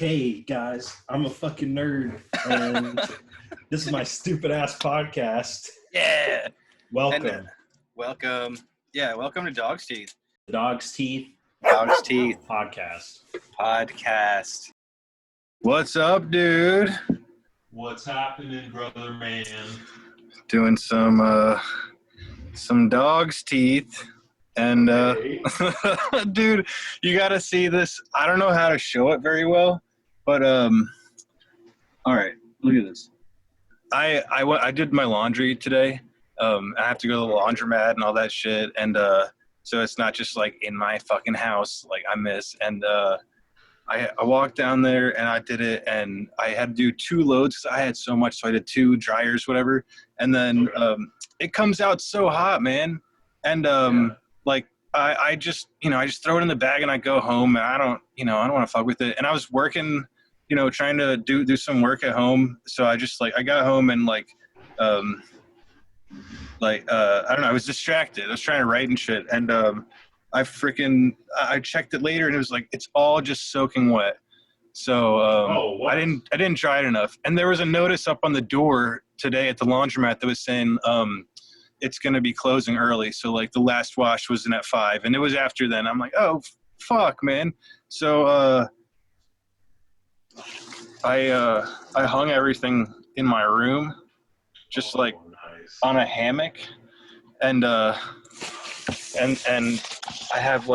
Okay, guys, I'm a fucking nerd, and this is my stupid ass podcast. Yeah. Welcome. And, welcome. Yeah, welcome to Dog's Teeth. Dog's Teeth Dog's Teeth podcast. What's up, dude? What's happening, brother man? Doing some Dog's Teeth. And Okay. dude, you gotta see this. I don't know how to show it very well, but all right, look at this. I did my laundry today. I have to go to the laundromat and all that shit, and so it's not just like in my fucking house like I miss. And I walked down there and I did it, and I had to do 2 loads because I had so much, so I did 2 dryers, whatever. And then it comes out so hot, man, and like I just throw it in the bag and I go home, and I don't want to fuck with it. And I was working, trying to do some work at home, so I just I got home and I don't know, I was distracted. I was trying to write and shit, and I checked it later and it was it's all just soaking wet. So I didn't dry it enough. And there was a notice up on the door today at the laundromat that was saying it's going to be closing early. So the last wash was in at 5, and it was after then. I'm like, oh fuck, man. So I hung everything in my room, just nice. On a hammock, and I have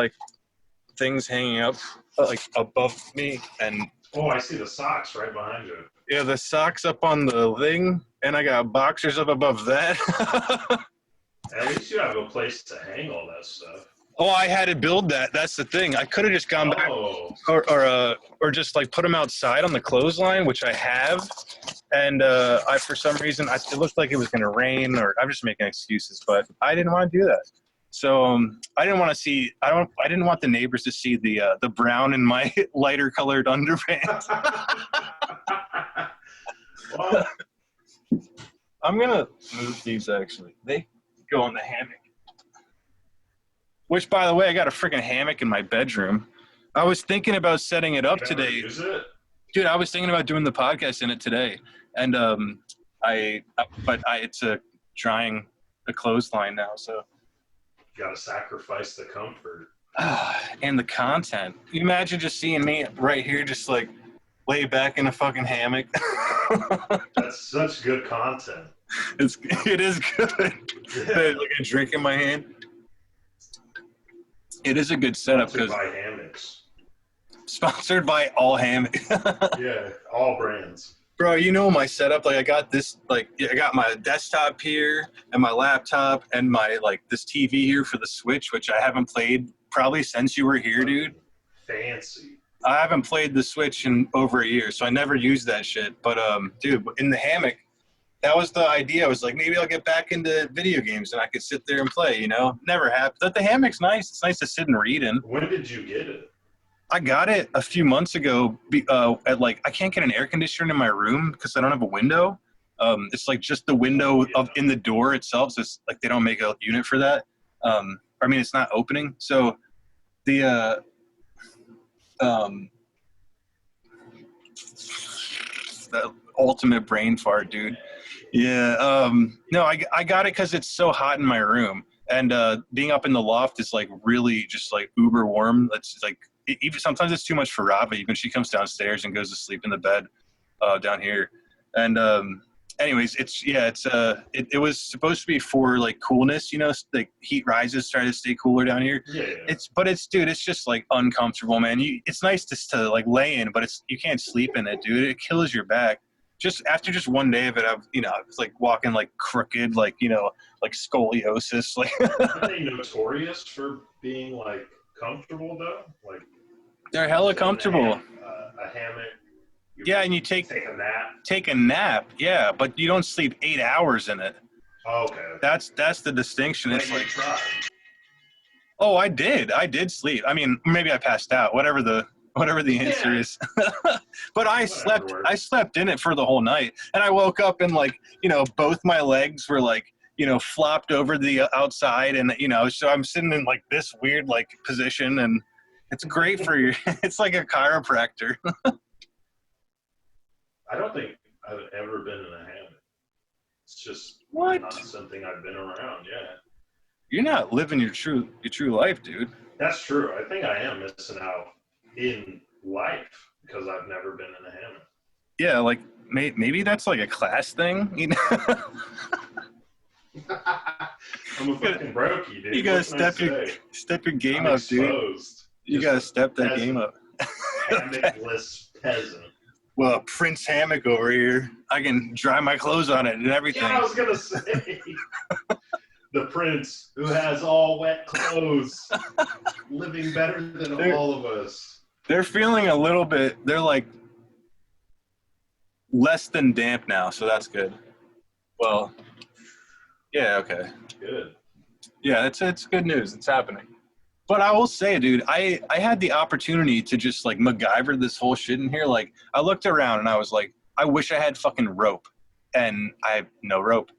things hanging up above me, and I see the socks right behind you. Yeah, the socks up on the thing, and I got boxers up above that. At least you have a place to hang all that stuff. Oh, I had to build that. That's the thing. I could have just gone back or just put them outside on the clothesline, which I have. And I, for some reason, it looked like it was going to rain, or I'm just making excuses, but I didn't want to do that. So I didn't want to I didn't want the neighbors to see the brown in my lighter colored underpants. Well, I'm going to move these, actually. They go on the hammock. Which, by the way, I got a freaking hammock in my bedroom. I was thinking about setting it up today. Use it? Dude, I was thinking about doing the podcast in it today. And it's drying the clothesline now, so. You gotta sacrifice the comfort. And the content. You imagine just seeing me right here, just lay back in a fucking hammock. That's such good content. It is good. Yeah. A drink in my hand. It is a good setup. Sponsored by hammocks. Sponsored by all hammock. Yeah, all brands. Bro, my setup, I got this, I got my desktop here and my laptop and my, this TV here for the Switch, which I haven't played probably since you were here, dude. Fancy. I haven't played the Switch in over a year, so I never used that shit. But, dude, in the hammock, that was the idea. I was maybe I'll get back into video games and I could sit there and play, Never happened. But the hammock's nice. It's nice to sit and read in. When did you get it? I got it a few months ago I can't get an air conditioner in my room because I don't have a window. It's just the window in the door itself. So it's they don't make a unit for that. It's not opening. So the ultimate brain fart, dude. Yeah. No, I got it because it's so hot in my room, and being up in the loft is really just uber warm. It's even sometimes it's too much for Rava. Even she comes downstairs and goes to sleep in the bed down here. And anyways, it was supposed to be for coolness, heat rises, try to stay cooler down here. Yeah. It's just uncomfortable, man. It's nice to lay in, but you can't sleep in it, dude. It kills your back. Just after one day of it, it's walking crooked, scoliosis. Are they notorious for being comfortable though? They're hella comfortable. A hammock. Yeah, and you take a nap. Take a nap, yeah, but you don't sleep 8 hours in it. Oh, okay. That's the distinction. It's tried. Oh, I did sleep. Maybe I passed out. Whatever the answer is. But I slept in it for the whole night, and I woke up and both my legs were flopped over the outside, and so I'm sitting in this weird position, and it's great for you. It's like a chiropractor. It's just What? not something I've been around. Yeah, You're not living your true life, dude. that's true. I think I am missing out in life because I've never been in a hammock. Yeah, like maybe that's like a class thing, you know. I'm a fucking brokey, dude. You gotta What step your game I'm up, dude. exposed. You Just gotta a step that peasant. game up. Hammockless peasant. Well, Prince Hammock over here. I can dry my clothes on it and everything. Yeah, I was gonna say the prince who has all wet clothes, living better than all of us. They're feeling a little bit. They're like less than damp now, so that's good. Well, yeah, okay. Good. Yeah, it's good news. It's happening. But I will say, dude, I had the opportunity to just like MacGyver this whole shit in here. Like, I looked around and I was like, I wish I had fucking rope, and I have no rope.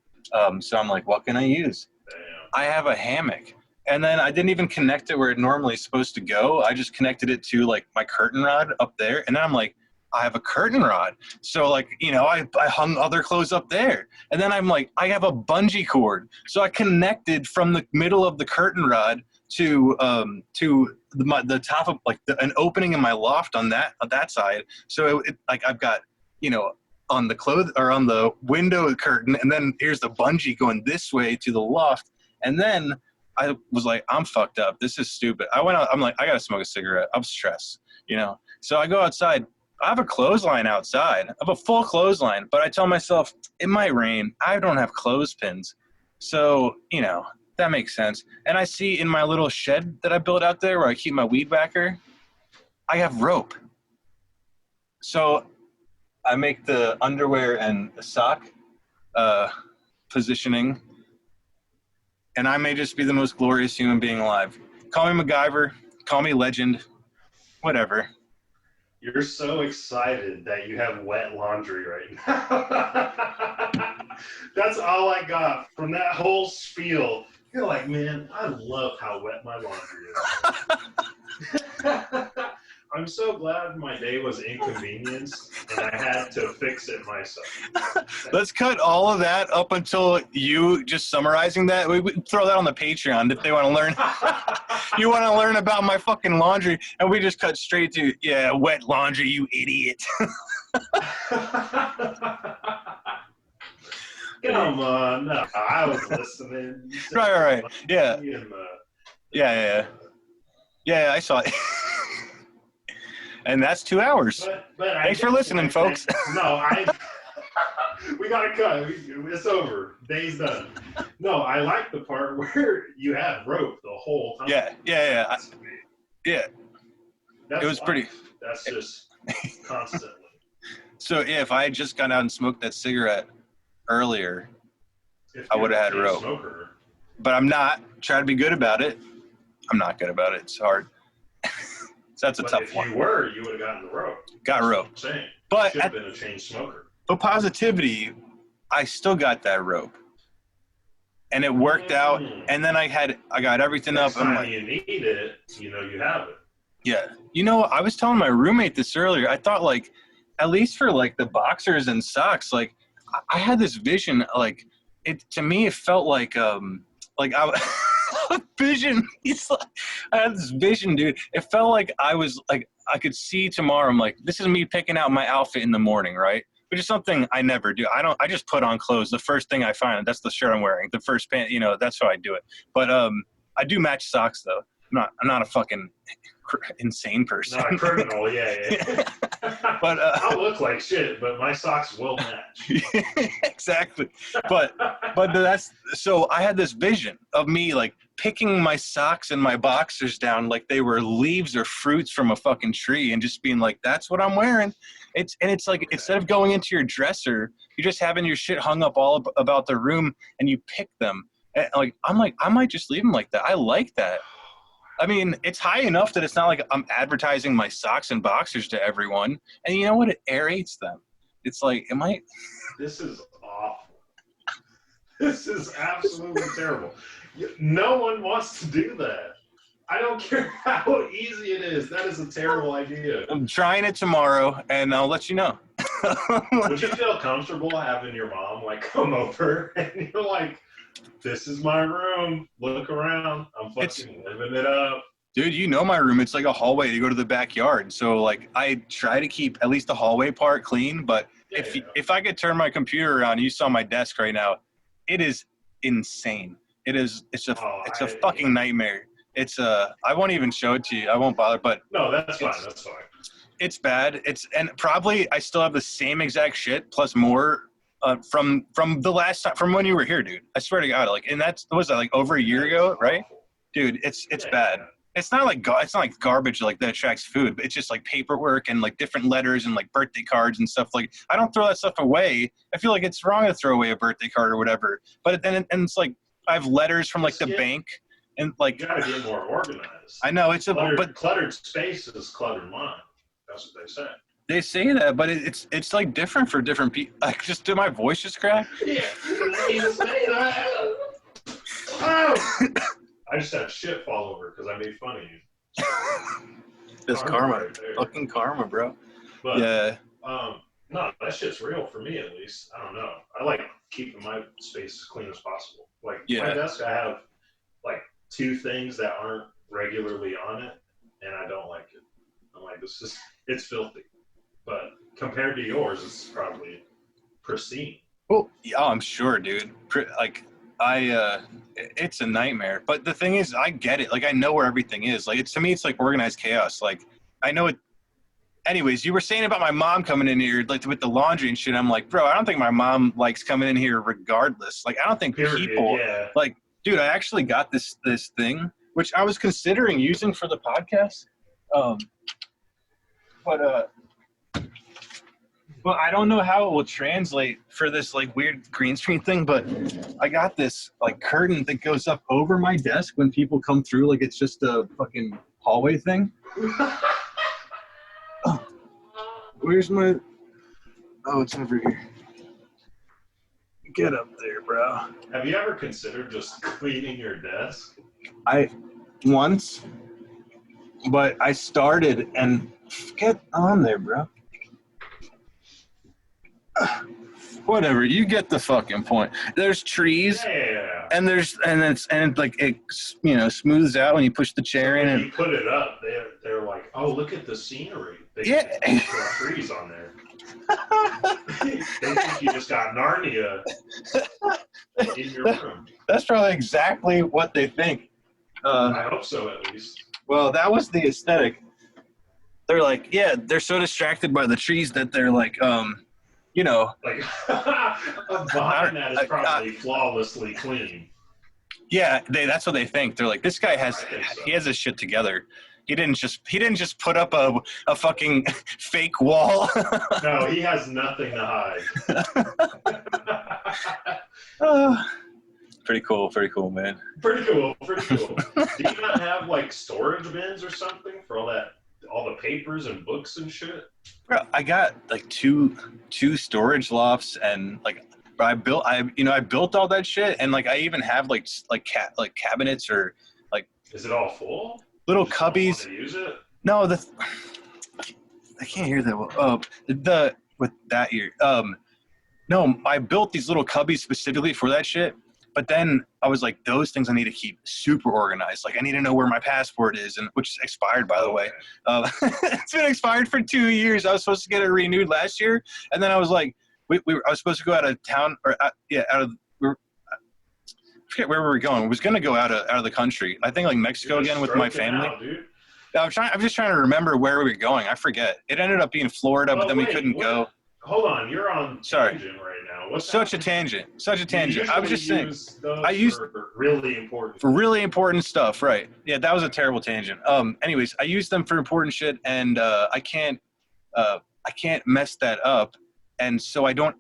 So I'm like, what can I use? Damn. I have a hammock, and then I didn't even connect it where it normally is supposed to go. I just connected it to like my curtain rod up there, and then I'm like, I have a curtain rod. So like, you know, I hung other clothes up there, and then I'm like, I have a bungee cord. So I connected from the middle of the curtain rod to the top of like an opening in my loft on that side. So it like I've got, you know, on the clothes or on the window curtain, and then here's the bungee going this way to the loft. And then I was like, I'm fucked up. This is stupid. I went out. I'm like, I gotta smoke a cigarette. I'm stressed, you know. So I go outside. I have a clothesline outside. I have a full clothesline, but I tell myself it might rain. I don't have clothespins, so you know. That makes sense. And I see in my little shed that I built out there where I keep my weed whacker, I have rope. So I make the underwear and sock positioning, and I may just be the most glorious human being alive. Call me MacGyver, call me legend, whatever. You're so excited that you have wet laundry right now. That's all I got from that whole spiel. You're like, man, I love how wet my laundry is. I'm so glad my day was inconvenienced and I had to fix it myself. Let's cut all of that up until you just summarizing that. We throw that on the Patreon if they want to learn. You want to learn about my fucking laundry, and we just cut straight to, yeah, wet laundry, you idiot. Come on, no, I was listening. Right. Yeah. Yeah, I saw it. And that's 2 hours. But thanks for listening, folks. No, we got to cut. It's over. Day's done. No, I like the part where you had rope the whole time. Yeah. Yeah. That's it was life. Pretty. That's just constantly. So if I had just gone out and smoked that cigarette earlier, I would have had rope. Smoker. But I'm not. Try to be good about it. I'm not good about it. It's hard. So that's a tough one. If you were, you would have gotten the rope. Got rope. But should have been a chain smoker. But positivity, I still got that rope. And it worked out. And then I got everything Next up. I'm time like, you need it, you know you have it. Yeah. You know, I was telling my roommate this earlier. I thought, like, at least for, like, the boxers and socks, like, I had this vision, like, to me, it felt like vision. I had this vision, dude. It felt like I was, like, I could see tomorrow. I'm like, this is me picking out my outfit in the morning, right? Which is something I never do. I just put on clothes. The first thing I find, that's the shirt I'm wearing. The first pant, you know, that's how I do it. But I do match socks, though. I'm not a fucking insane person. Not a criminal, yeah. But I look like shit, but my socks will match. Exactly. But that's so I had this vision of me like picking my socks and my boxers down like they were leaves or fruits from a fucking tree and just being like, that's what I'm wearing. It's like okay. Instead of going into your dresser, you're just having your shit hung up all about the room and you pick them. And I'm like, I might just leave them like that. I like that. I mean, it's high enough that it's not like I'm advertising my socks and boxers to everyone. And you know what? It aerates them. It's like, This is awful. This is absolutely terrible. No one wants to do that. I don't care how easy it is. That is a terrible idea. I'm trying it tomorrow, and I'll let you know. Would you feel comfortable having your mom like come over and you're like, "This is my room. Look around. I'm fucking living it up." Dude, you know my room. It's like a hallway to go to the backyard. So like I try to keep at least the hallway part clean. But if I could turn my computer around, you saw my desk right now. It is insane. It's a fucking nightmare. I won't even show it to you. I won't bother. But no, that's fine. That's fine. It's bad. And probably I still have the same exact shit plus more from the last time from when you were here, dude. I swear to God. Like, and was that like over a year ago, right? Dude, it's bad. It's not like garbage like that attracts food, but it's just like paperwork and like different letters and like birthday cards and stuff. Like I don't throw that stuff away. I feel like it's wrong to throw away a birthday card or whatever. But then and it's like I have letters from like the bank and like you gotta get more organized. I know cluttered space is cluttered mind. That's what they say. They say that, but it's like different for different people. Like, did my voice just crack? Yeah, you say that. Oh. I just had shit fall over because I made fun of you. It's karma. Right, fucking karma, bro. But, yeah. No, that shit's real for me at least. I don't know. I like keeping my space as clean as possible. Like my desk, I have like 2 things that aren't regularly on it, and I don't like it. I'm like, it's filthy. But compared to yours, it's probably pristine. Oh, yeah, I'm sure, dude. It's a nightmare. But the thing is, I get it. Like, I know where everything is. Like, to me, it's like organized chaos. Like, I know it. Anyways, you were saying about my mom coming in here, like with the laundry and shit. I'm like, bro, I don't think my mom likes coming in here regardless. Like, I don't think people like, dude, I actually got this thing, which I was considering using for the podcast. But I don't know how it will translate for this like weird green screen thing, but I got this like curtain that goes up over my desk when people come through, like it's just a fucking hallway thing. Where's my... Oh, it's over here. Get up there, bro. Have you ever considered just cleaning your desk? Once, but I started and get on there, bro. Whatever, you get the fucking point. There's trees, and it like it, smooths out when you push the chair in. And you put it up. They're like, oh, look at the scenery. They put trees on there. They think you just got Narnia in your room. That's probably exactly what they think. I hope so, at least. Well, that was the aesthetic. They're like, yeah, they're so distracted by the trees that they're like, like behind that is probably flawlessly clean. Yeah, that's what they think. They're like, this guy has his shit together. He didn't just put up a fucking fake wall. No, he has nothing to hide. Pretty cool, man. Pretty cool. Do you not have like storage bins or something for all the papers and books and shit? Bro, I got like two storage lofts, and like I built all that shit, and like I even have like cabinets or like. Is it all full? Little cubbies. To use it? No, I can't hear that well. With that ear. No, I built these little cubbies specifically for that shit. But then I was like, those things I need to keep super organized. Like I need to know where my passport is, and which is expired, by the way. It's been expired for 2 years. I was supposed to get it renewed last year, and then I was like, I was supposed to go out of town, or I forget where we were going. I was going to go out of the country. I think like Mexico again with my family. I'm just trying to remember where we were going. I forget. It ended up being Florida, but then we couldn't go. Hold on, you're on tangent right now. What's such a tangent. I was just saying. I used for really important stuff, right? Yeah, that was a terrible tangent. Anyways, I use them for important shit, and I can't mess that up, and so I don't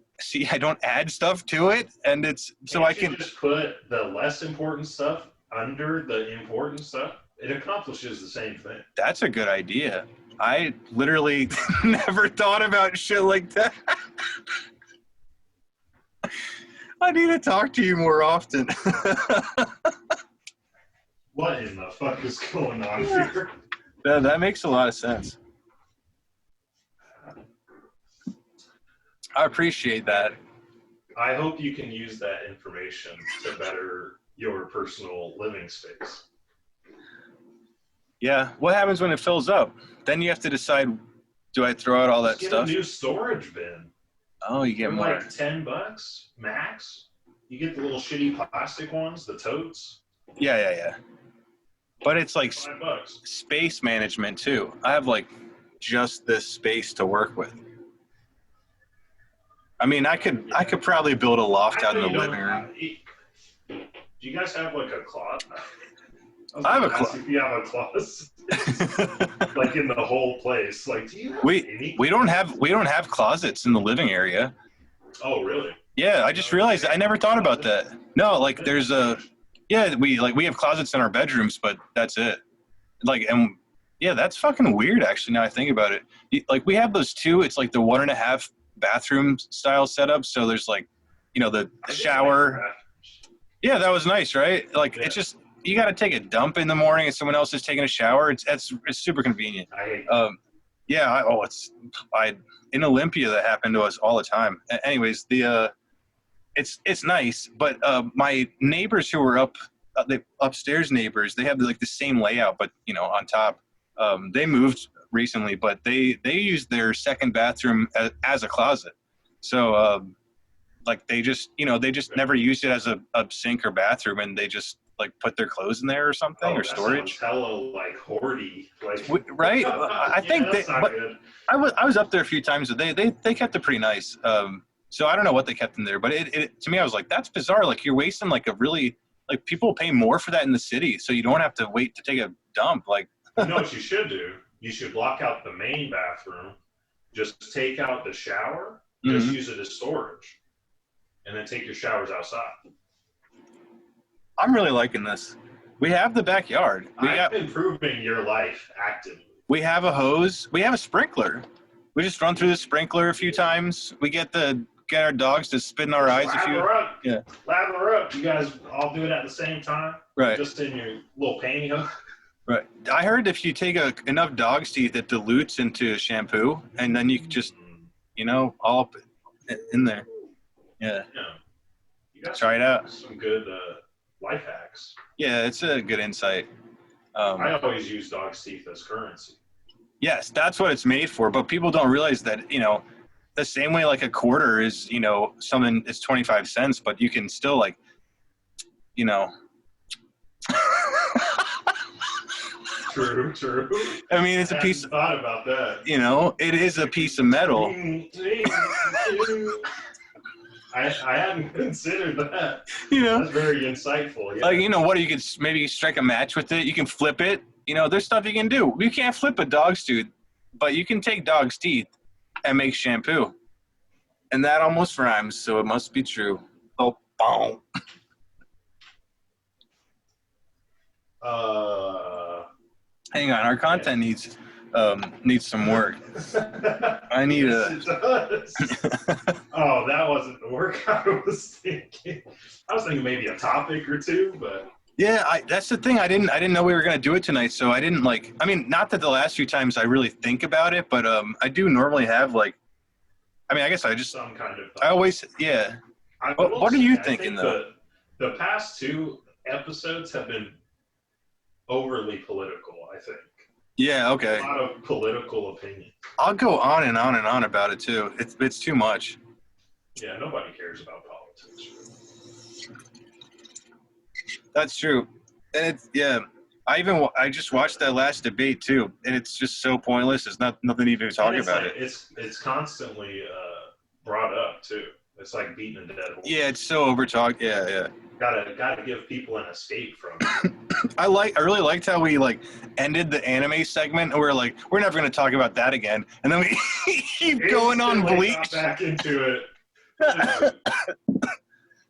add stuff to it, and I can just put the less important stuff under the important stuff. It accomplishes the same thing. That's a good idea. I literally never thought about shit like that. I need to talk to you more often. What in the fuck is going on here? That makes a lot of sense. I appreciate that. I hope you can use that information to better your personal living space. Yeah. What happens when it fills up? Then you have to decide, do I throw out all that Just stuff? Get a new storage bin. Oh, you get They're more. like $10 max. You get the little shitty plastic ones, the totes. Yeah. But it's like $5. space management too. I have like just this space to work with. I mean, I could probably build a loft out in the living room. Do you guys have like a closet? I have a closet. If you have a closet, like in the whole place, like do you have any? We don't have closets in the living area. Oh really? Yeah, I just realized I never thought about that. No, like there's we have closets in our bedrooms, but that's it. Like that's fucking weird actually. Now I think about it, like we have those two. It's like the 1.5 bathroom style setup. So there's like, the shower. Yeah, that was nice, right? Like it's just you got to take a dump in the morning and someone else is taking a shower. It's super convenient. I hate in Olympia that happened to us all the time. Anyways, it's nice, but my neighbors who were the upstairs neighbors, they have like the same layout, but on top. They moved recently, but they used their second bathroom as a closet. So like they just never used it as a sink or bathroom, and they just like put their clothes in there or something or storage. Hella like hoardy, like right? I think I was up there a few times. They kept it pretty nice. So I don't know what they kept in there, but it to me I was like, that's bizarre. Like you're wasting like a really like people pay more for that in the city, so you don't have to wait to take a dump. Like you know what you should do? You should block out the main bathroom, just take out the shower, just use it as storage, and then take your showers outside. I'm really liking this. We have the backyard. I've been improving your life actively. We have a hose. We have a sprinkler. We just run through the sprinkler a few times. We get our dogs to spit in our eyes a few. Lather up. You guys all do it at the same time. Right. Just in your little pantyhose. Right. I heard if you take enough dog's teeth, it dilutes into shampoo, and then you can just, all up in there. Yeah. You guys try it out. Some good life hacks. Yeah, it's a good insight. I always use dog's teeth as currency. Yes, that's what it's made for, but people don't realize that, the same way like a quarter is, something is 25 cents, but you can still like, True. I mean, it's a piece. Thought about that. It is a piece of metal. I hadn't considered that. That's very insightful. Yeah. Like, what you could maybe strike a match with it. You can flip it. There's stuff you can do. You can't flip a dog's tooth, but you can take dog's teeth and make shampoo. And that almost rhymes, so it must be true. Oh, boom. Hang on, our content needs some work. I need It does. Oh, that wasn't the work I was thinking. I was thinking maybe a topic or two, but yeah, that's the thing. I didn't know we were gonna do it tonight, so I didn't not that the last few times I really think about it, but I do normally have I guess I just some kind of. I always What are you thinking though? The past 2 episodes have been overly political, I think. Yeah, okay. A lot of political opinion. I'll go on and on and on about it too. It's too much. Yeah, nobody cares about politics. That's true. And I just watched that last debate too, and it's just so pointless. There's nothing even to talk about it. It's constantly brought up too. It's like beating a dead horse. Yeah, it's so overtalked. Yeah. Gotta give people an escape from it. I really liked how we ended the anime segment, and we're like, we're never gonna talk about that again, and then we keep going on Bleach. Got back into it.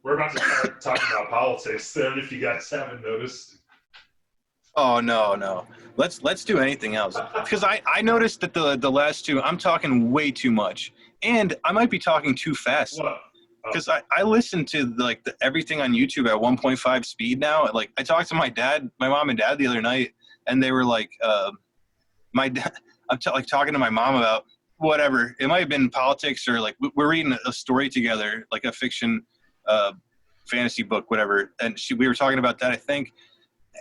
We're about to start talking about politics then, if you guys haven't noticed. Oh no. Let's do anything else, because I noticed that the last 2 I'm talking way too much, and I might be talking too fast. What? Because I listen to everything on YouTube at 1.5 speed now. Like I talked to my mom and dad the other night, and they were like, I'm talking to my mom about whatever. It might have been politics or like we're reading a story together, like a fiction, fantasy book, whatever. And we were talking about that, I think.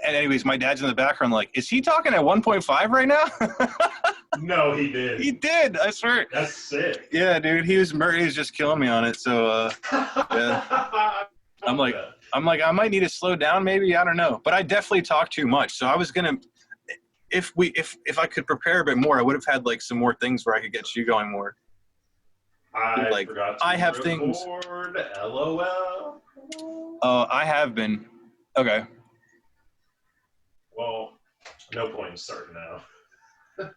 And anyways, my dad's in the background, like, is he talking at 1.5 right now? No, he did. He did. I swear. That's sick. Yeah, dude. He was just killing me on it. So yeah. I'm like, I might need to slow down, maybe. I don't know. But I definitely talk too much. So I was gonna, if I could prepare a bit more, I would have had like some more things where I could get you going more. I forgot to have record, things. LOL. I have been. Okay. Well, no point in starting now.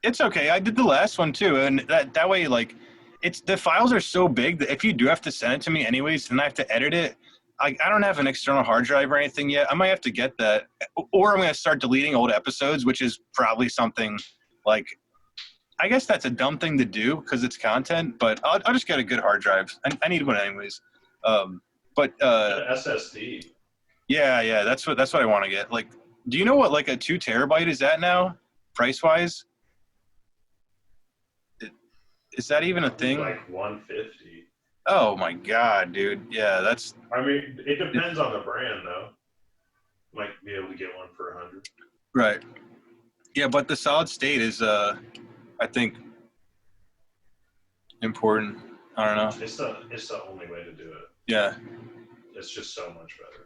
It's okay. I did the last one too, and that way, like, it's the files are so big that if you do have to send it to me anyways, and I have to edit it, I don't have an external hard drive or anything yet. I might have to get that, or I'm gonna start deleting old episodes, which is probably something like, I guess that's a dumb thing to do because it's content, but I'll just get a good hard drive. I need one anyways. But SSD. Yeah, that's what I want to get. Like, do you know what like a 2 terabyte is at now, price wise? Is that even a thing? Like 150. Oh my god, dude. Yeah, that's. I mean, it depends on the brand, though. Might be able to get one for 100. Right. Yeah, but the solid state is, I think, important. I don't know. It's the only way to do it. Yeah. It's just so much better.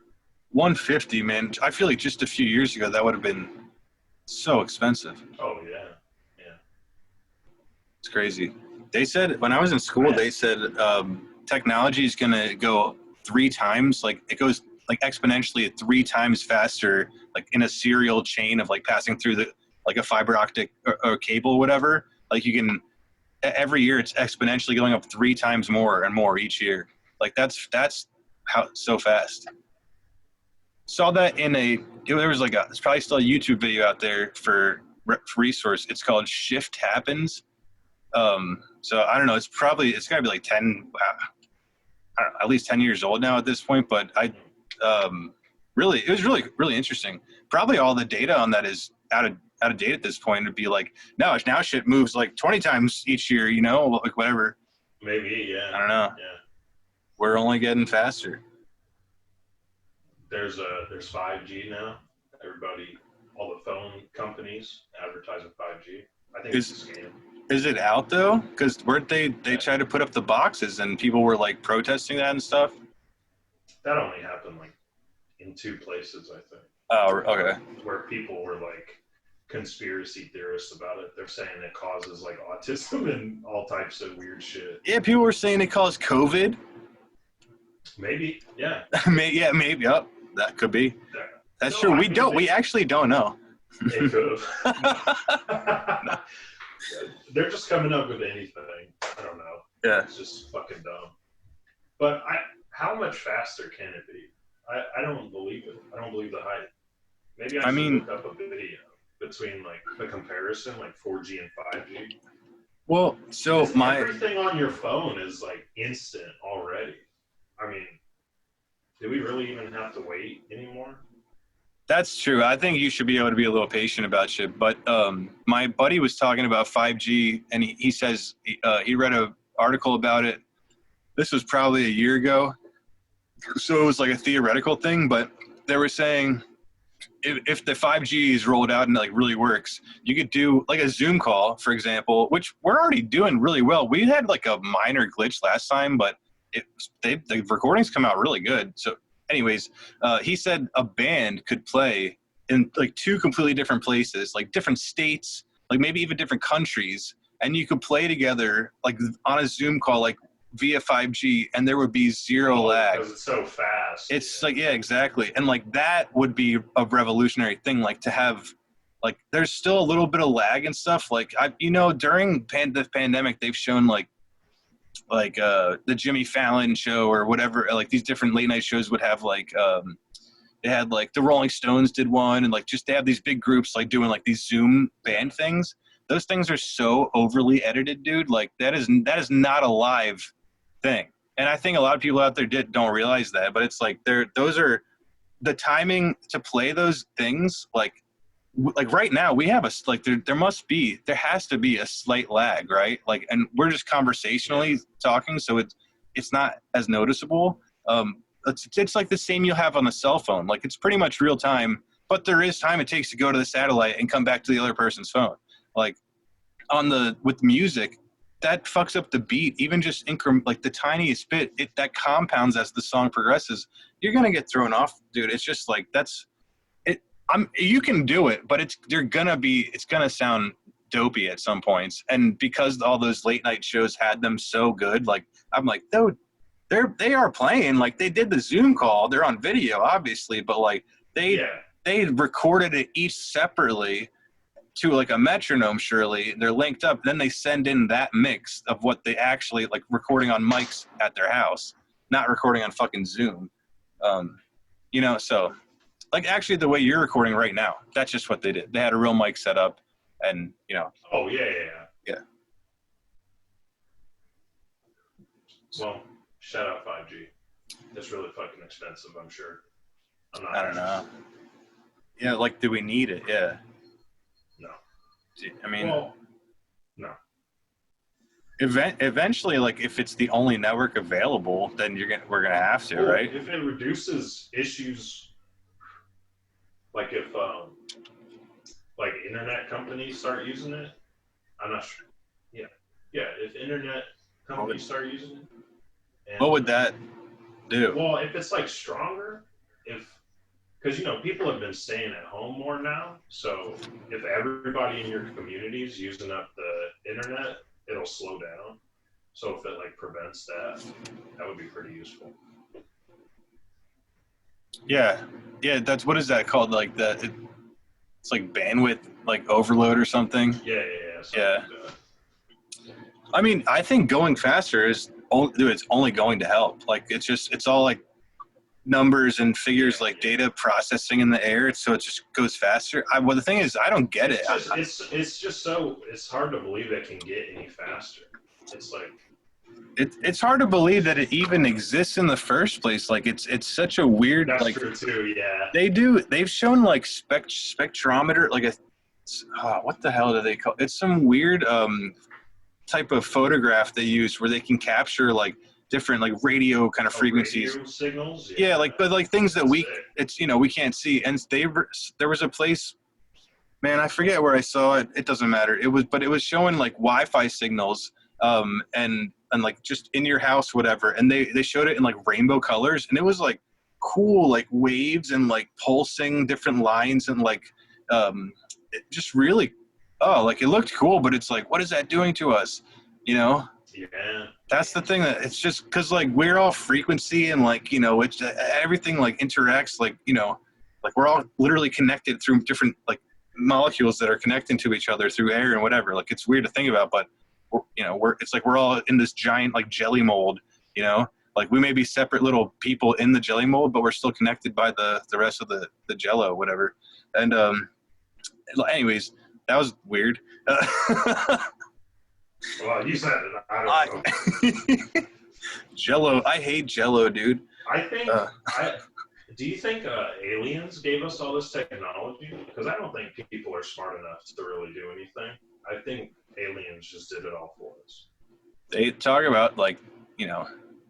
150, man. I feel like just a few years ago that would have been so expensive. Oh yeah, yeah. It's crazy. They said when I was in school, they said technology is gonna go 3 times. Like it goes like exponentially 3 times faster, like in a serial chain of like passing through the like a fiber optic or cable, whatever. Like you can every year it's exponentially going up 3 times more and more each year. Like that's how so fast. Saw that in there was like it's probably still a YouTube video out there for resource. It's called Shift Happens. So I don't know. It's gotta be like 10, I don't know, at least 10 years old now at this point. But it was really interesting. Probably all the data on that is out of date at this point. It'd be like now shit moves like 20 times each year. You know, like whatever. Maybe, yeah. I don't know. Yeah. We're only getting faster. There's 5G now. All the phone companies advertising 5G. I think it's a scam. Is it out though? Because weren't they tried to put up the boxes and people were like protesting that and stuff? That only happened like in 2 places, I think. Oh, okay. Where people were like conspiracy theorists about it. They're saying it causes like autism and all types of weird shit. Yeah, people were saying it caused COVID. Maybe, yeah. Maybe. Yep, that could be. Yeah. That's true. We actually don't know. They could have. They're just coming up with anything. I don't know. Yeah. It's just fucking dumb. But how much faster can it be? I don't believe it. I don't believe the hype. Maybe I should look up a video between like the comparison, like 4G and 5G. Well, so everything on your phone is like instant already. I mean, do we really even have to wait anymore? That's true. I think you should be able to be a little patient about shit. But my buddy was talking about 5G, and he says he read an article about it. This was probably a year ago. So it was like a theoretical thing, but they were saying if the 5G is rolled out and like really works, you could do like a Zoom call, for example, which we're already doing really well. We had like a minor glitch last time, but the recordings come out really good. So anyways, he said a band could play in like 2 completely different places, like different states, like maybe even different countries, and you could play together like on a Zoom call, like via 5G, and there would be 0 lag. Because it's so fast. It's like, yeah, exactly. And like that would be a revolutionary thing, like to have, like there's still a little bit of lag and stuff. Like during the pandemic, they've shown like the Jimmy Fallon show or whatever, like these different late night shows would have like, they had like the Rolling Stones did one, and like just they have these big groups like doing like these Zoom band things. Those things are so overly edited, dude. Like that is not a live thing. And I think a lot of people out there don't realize that, but it's like those are the timing to play those things. Like like right now we have like there has to be a slight lag, right? Like, and we're just conversationally talking, so it's not as noticeable. It's like the same you'll have on the cell phone. Like, it's pretty much real time, but there is time it takes to go to the satellite and come back to the other person's phone. Like with music, that fucks up the beat, even just like the tiniest bit, that compounds as the song progresses. You're gonna get thrown off, dude. It's just like, that's it. You can do it, but it's gonna sound dopey at some points. And because all those late night shows had them so good, like, I'm like, they are playing, like, they did the Zoom call, they're on video obviously, but like they recorded it each separately to like a metronome, surely they're linked up, then they send in that mix of what they actually like, recording on mics at their house, not recording on fucking Zoom. So like, actually the way you're recording right now, that's just what they did. They had a real mic set up, and Oh yeah. Well, shout out 5G. It's really fucking expensive, I'm sure. I don't know. Yeah, like, do we need it? Yeah. No. I mean, well, no. Eventually, like, if it's the only network available, then we're gonna have to, right? If it reduces issues, like if like internet companies start using it, I'm not sure. Yeah. If internet companies start using it, What would that do? Well, if it's like stronger, because people have been staying at home more now, so if everybody in your community is using up the internet, it'll slow down. So if it like prevents that would be pretty useful. Yeah, that's, what is that called? Like it's like bandwidth, like overload or something. Yeah. Yeah. Like, I mean, I think going faster it's only going to help. Like, it's all like numbers and figures, like data processing in the air, so it just goes faster. Well, the thing is, I don't get it. It's just it's hard to believe it can get any faster. It's like it's hard to believe that it even exists in the first place. Like, it's such a weird. That's like, true too. Yeah. They've shown like spectrometer, like what the hell do they call it? It's some weird type of photograph they use where they can capture like different like radio kind of frequencies, radio signals. Yeah, like, but like things that we can't see. And there was a place, man, I forget where I saw it. It doesn't matter. It was showing like Wi-Fi signals, and like just in your house, whatever. And they showed it in like rainbow colors, and it was like cool, like waves and like pulsing different lines, and like it just really, like, it looked cool, but it's like, what is that doing to us? Yeah. That's the thing, that it's just because like we're all frequency, and like it's everything like interacts, like like we're all literally connected through different like molecules that are connecting to each other through air and whatever. Like, it's weird to think about, but it's like we're all in this giant like jelly mold. Like, we may be separate little people in the jelly mold, but we're still connected by the rest of the jello, whatever. And anyways, that was weird. Well, you said it. I don't know. Jello. I hate Jello, dude. I think. Do you think aliens gave us all this technology? Because I don't think people are smart enough to really do anything. I think aliens just did it all for us. They talk about like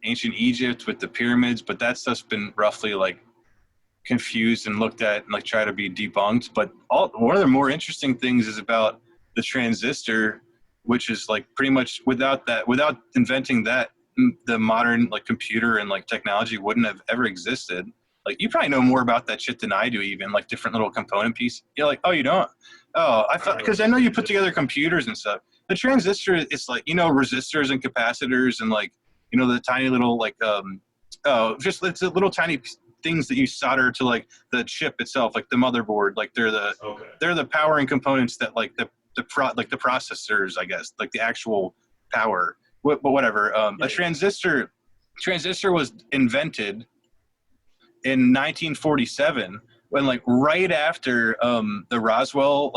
ancient Egypt with the pyramids, but that stuff's been roughly like confused and looked at and like try to be debunked. But one of the more interesting things is about the transistor, which is like pretty much without inventing that, the modern like computer and like technology wouldn't have ever existed. Like, you probably know more about that shit than I do, even like different little component pieces. You're like, oh, you don't? Oh, I thought, because I know you put together computers and stuff. The transistor is like, resistors and capacitors and like, the tiny little like, just it's a little tiny things that you solder to like the chip itself, like the motherboard. Like, they're the powering components that like the processors, I guess, like the actual power. But whatever. A transistor was invented in 1947, when like right after the Roswell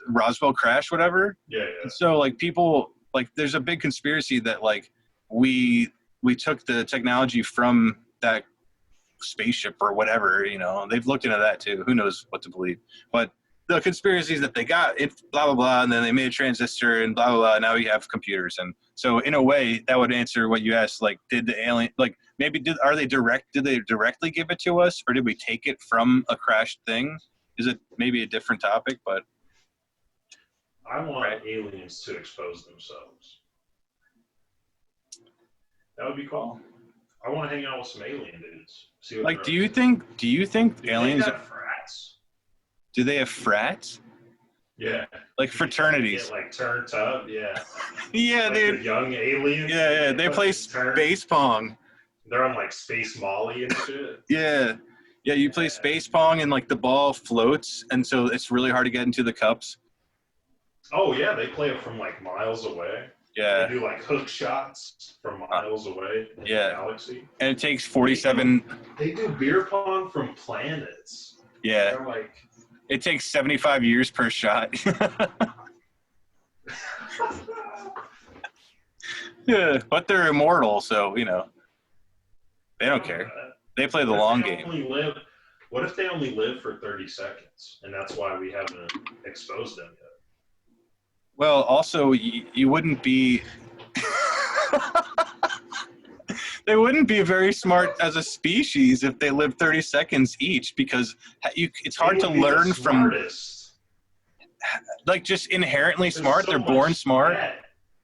Roswell crash, whatever. Yeah. And so like people, like, there's a big conspiracy that like we took the technology from that spaceship or whatever. You know, they've looked into that too. Who knows what to believe? But the conspiracies that they got, it blah blah blah, and then they made a transistor and blah blah blah. Now we have computers, and so in a way that would answer what you asked. Like, did the alien like maybe did they directly give it to us, or did we take it from a crashed thing? Is it maybe a different topic? But I want aliens to expose themselves. That would be cool. I want to hang out with some alien dudes. See what like, do you think aliens? They have frats? Do they have frats? Yeah. Like fraternities. Get, like turned up, yeah. Yeah, like dude. The young aliens. Yeah, they play space pong. They're on like Space Molly and shit. Yeah, you play space pong and like the ball floats, and so it's really hard to get into the cups. Oh yeah, they play it from like miles away. Yeah. They do like hook shots from miles away in the galaxy. And it takes 47. They do beer pong from planets. Yeah. They're like. It takes 75 years per shot. Yeah, but they're immortal, so you know they don't care. They play the long game. What if they only live for 30 seconds, and that's why we haven't exposed them yet? Well, also, you wouldn't be... They wouldn't be very smart as a species if they lived 30 seconds each, because it's hard to learn from... Like, just inherently smart, they're born smart.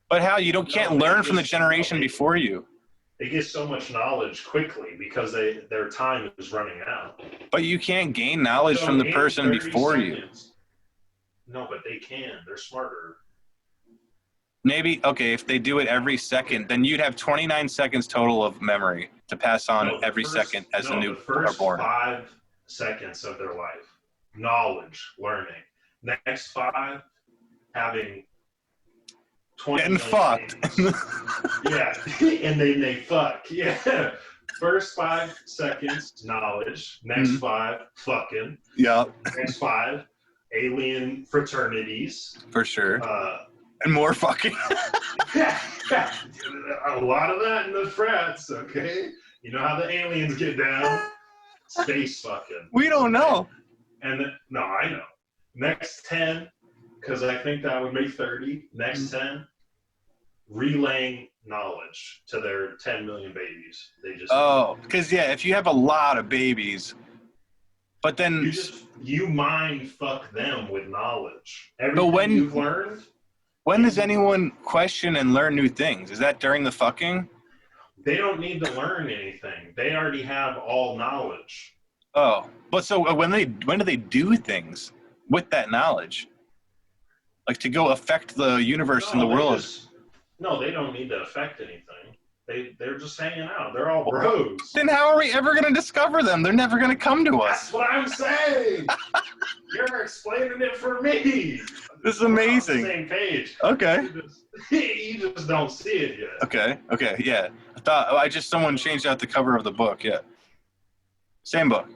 But how? You can't learn from the generation before you. They get so much knowledge quickly because their time is running out. But you can't gain knowledge from the person before you. No, but they can. They're smarter. Maybe, okay, if they do it every second, then you'd have 29 seconds total of memory to pass on every second as a new are born. 5 seconds of their life. Knowledge, learning. Next 5, having 20 getting fucked. Yeah, and then they fuck. Yeah. First 5 seconds, knowledge. Next 5, fucking. Yeah. Next 5, alien fraternities. For sure. And more fucking. A lot of that in the frats, okay? You know how the aliens get down? Space fucking. We don't know. And no, I know. Next 10, because I think that would make 30. Next 10, relaying knowledge to their 10 million babies. They just because if you have a lot of babies, but then you mind fuck them with knowledge. Everything you've learned. When does anyone question and learn new things? Is that during the fucking? They don't need to learn anything. They already have all knowledge. Oh, but so when do they do things with that knowledge? Like to go affect the universe and the world? No, they don't need to affect anything. They're just hanging out. They're all bros. Then how are we ever going to discover them? They're never going to come to us. That's what I'm saying. You're explaining it for me. This is amazing. We're on the same page. Okay. You just don't see it yet. Okay, yeah. Someone changed out the cover of the book, yeah. Same book.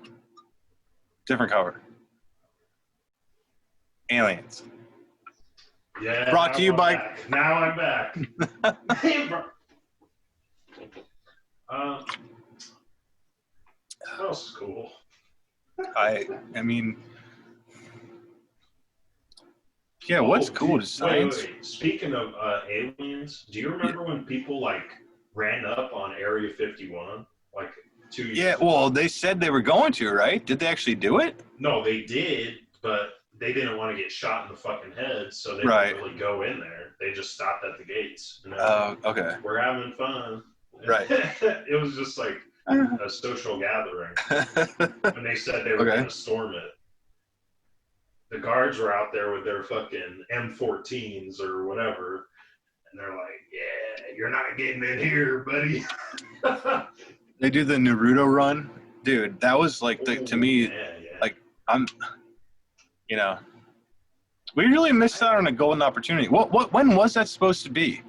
Different cover. Aliens. Yeah. Brought to you by... Now I'm back. That was cool. I mean... Yeah, what's cool is science. Wait. Speaking of aliens, do you remember when people like ran up on Area 51 like 2 years ago? Well, they said they were going to, right? Did they actually do it? No, they did, but they didn't want to get shot in the fucking head, so they didn't really go in there. They just stopped at the gates. Okay. We're having fun. Right. It was just like a social gathering. When they said they were going to storm it. The guards were out there with their fucking M14s or whatever, and they're like, "Yeah, you're not getting in here, buddy." They do the Naruto run, dude. That was like to me, like we really missed out on a golden opportunity. When was that supposed to be? Do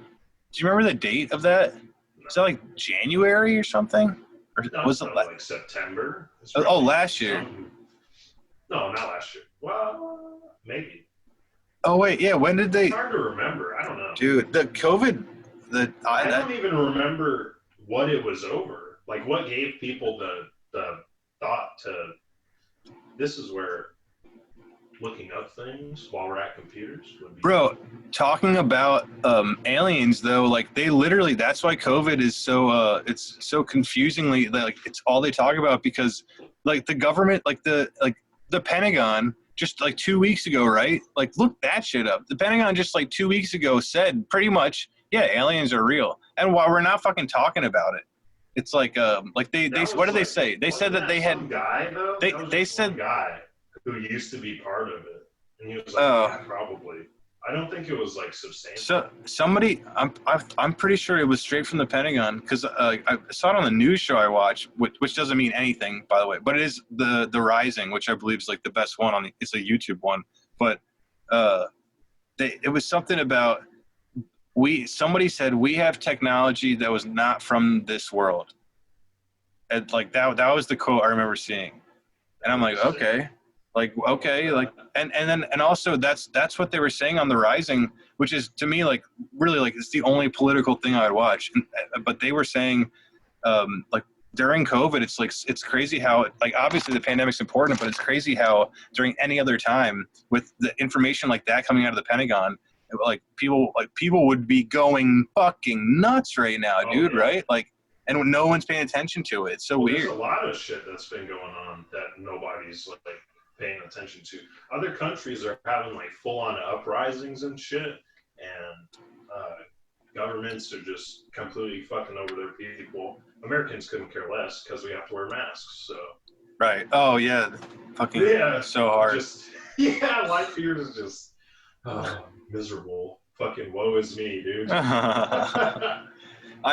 you remember the date of that? Was that like January or something, or was it like September? Last year. No, not last year. Well, maybe. Oh wait, yeah. When did they? It's hard to remember. I don't know. Dude, the COVID. I don't even remember what it was over. Like, what gave people the the thought to this is where looking up things while we're at computers would be. Bro, talking about aliens though, like they literally, that's why COVID is so it's so confusingly, like it's all they talk about, because like the government, like the Pentagon just like 2 weeks ago, right? Like look that shit up. The Pentagon just like 2 weeks ago said pretty much, yeah, aliens are real. And while we're not fucking talking about it, it's like they what did they say? They said that they had some guy though. They said one guy who used to be part of it, and he was like, yeah, probably. I don't think it was like substantial. So somebody, I'm pretty sure it was straight from the Pentagon, because I saw it on the news show I watched, which doesn't mean anything, by the way, but it is the Rising, which I believe is like the best one on it's a YouTube one, but it was something about somebody said we have technology that was not from this world, and like that was the quote I remember seeing, and I'm like, okay. Like, okay, like, and also that's what they were saying on The Rising, which is to me like really like it's the only political thing I would watch. But they were saying, like during COVID, it's crazy how like obviously the pandemic's important, but it's crazy how during any other time with the information like that coming out of the Pentagon, like people would be going fucking nuts right now, dude, yeah. Right? Like, and no one's paying attention to it. It's so weird. There's a lot of shit that's been going on that nobody's like paying attention to. Other countries are having like full-on uprisings and shit, and governments are just completely fucking over their people. Americans couldn't care less because we have to wear masks. So right. Oh yeah, fucking yeah, so hard. Life here is just miserable. Fucking woe is me, dude. I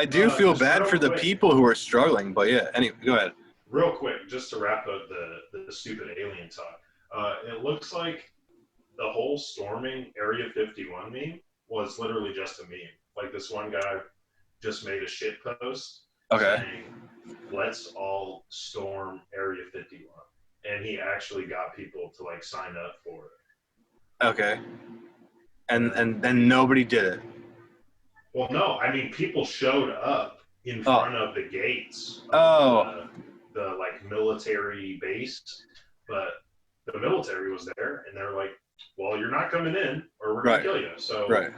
do feel bad for the people who are struggling, but yeah. Anyway, go ahead. Real quick, just to wrap up the stupid alien talk, it looks like the whole storming Area 51 meme was literally just a meme. Like this one guy just made a shit post saying, let's all storm Area 51. And he actually got people to like sign up for it. Okay. And then nobody did it. Well, no, I mean, people showed up in front of the gates. The like military base, but the military was there, and they're like, "Well, you're not coming in, or we're gonna kill you." So, and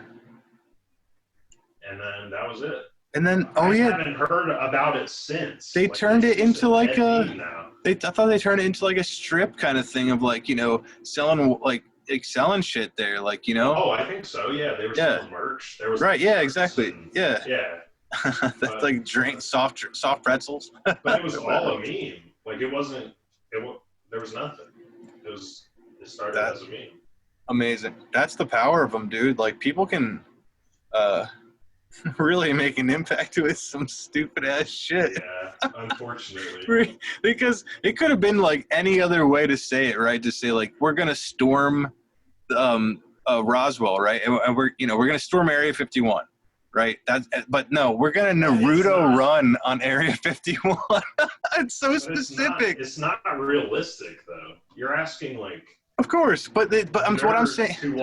then that was it. And then, I haven't heard about it since. They turned it into like I thought they turned it into like a strip kind of thing of like selling shit there, like you know. Oh, I think so. Yeah, they were selling merch. There was yeah, exactly. Yeah. That's like soft pretzels. But it was all a meme. Like it wasn't. There was nothing. It started as a meme. Amazing. That's the power of them, dude. Like people can really make an impact with some stupid ass shit. Yeah, unfortunately. Because it could have been like any other way to say it, right? To say like we're gonna storm Roswell, right? And we're gonna storm Area 51. Right. But no, we're gonna Naruto run on Area 51. It's so specific. It's not realistic though. You're asking like. Of course, but what I'm saying. Who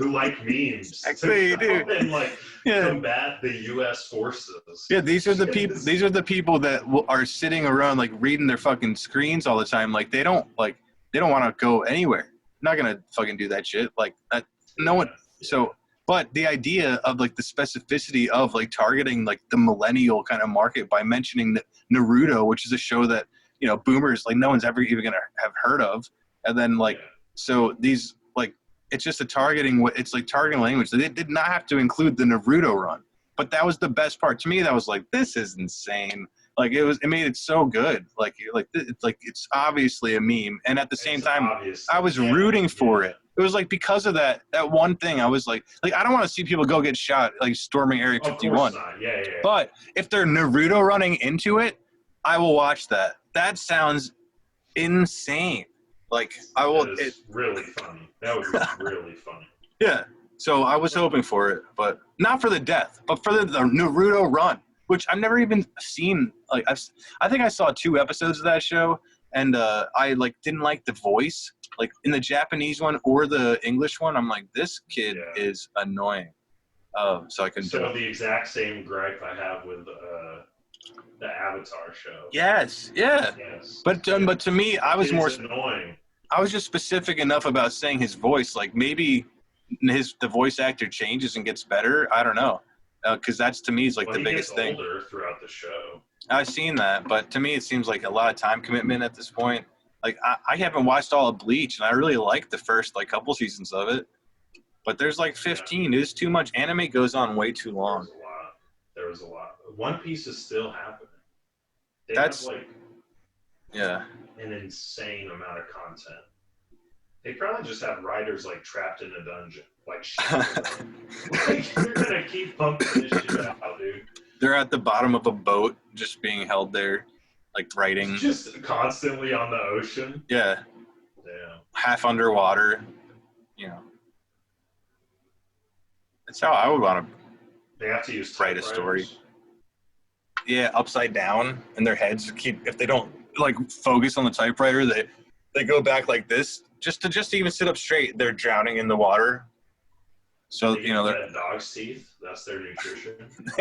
like memes. Exactly, dude. And like combat the U.S. forces. Yeah, these are the people. These are the people that are sitting around like reading their fucking screens all the time. Like they don't want to go anywhere. Not gonna fucking do that shit. Like that. No one. So. But the idea of like the specificity of like targeting like the millennial kind of market by mentioning Naruto, which is a show that, boomers, like no one's ever even going to have heard of. And then like, so these like, it's just it's like targeting language. They did not have to include the Naruto run, but that was the best part to me. That was like, this is insane. Like it made it so good. It's obviously a meme. And at the same time, I was rooting for it. It was like because of that one thing, I was like I don't want to see people go get shot like storming Area 51. Of course not. Yeah. But if they're Naruto running into it, I will watch that. That sounds insane. Like I will. It's really funny. That was really funny. Yeah. So I was hoping for it, but not for the death, but for the Naruto run, which I've never even seen. Like I think I saw 2 episodes of that show, and I like didn't like the voice. Like in the Japanese one or the English one, I'm like, this kid is annoying. So I couldn't do it. The exact same gripe I have with The Avatar show. Yes, yeah. Yes. But to me, I was It's annoying. I was just specific enough about saying his voice. Like maybe the voice actor changes and gets better. I don't know, because that's to me is like Well, the biggest thing. He gets older throughout the show. I've seen that, but to me it seems like a lot of time commitment at this point. Like I haven't watched all of Bleach, and I really liked the first like couple seasons of it. But there's like 15. It's too much. Anime goes on way too long. There was a lot. One Piece is still happening. They That's have, like, yeah. an insane amount of content. They probably just have writers like trapped in a dungeon. Like you're gonna keep pumping this shit out, dude. They're at the bottom of a boat, just being held there, like writing. Just constantly on the ocean. Yeah. Damn. Half underwater. You know. That's how I would want to. They have to use write a story. Yeah, upside down, and their heads keep. If they don't like focus on the typewriter, they go back like this. Just to even sit up straight, they're drowning in the water. So you know they're dog's teeth. That's their nutrition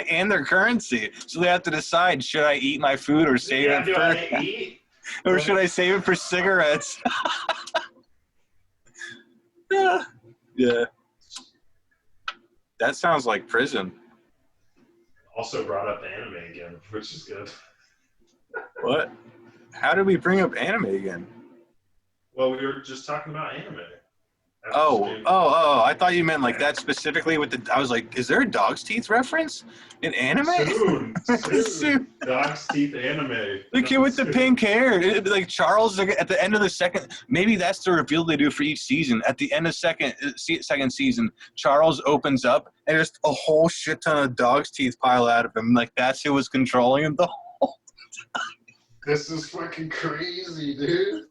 and their currency. So they have to decide: should I eat my food or save it do for? I eat? Or should I save it for cigarettes? Yeah. That sounds like prison. Also brought up anime again, which is good. What? How did we bring up anime again? Well, we were just talking about anime. Oh! I thought you meant like that specifically with the. I was like, is there a dog's teeth reference in anime? Soon. Dog's teeth anime. The kid with the pink hair, like Charles. At the end of the second, maybe that's the reveal they do for each season. At the end of second season, Charles opens up and there's a whole shit ton of dog's teeth pile out of him. Like that's who was controlling him the whole time. This is fucking crazy, dude.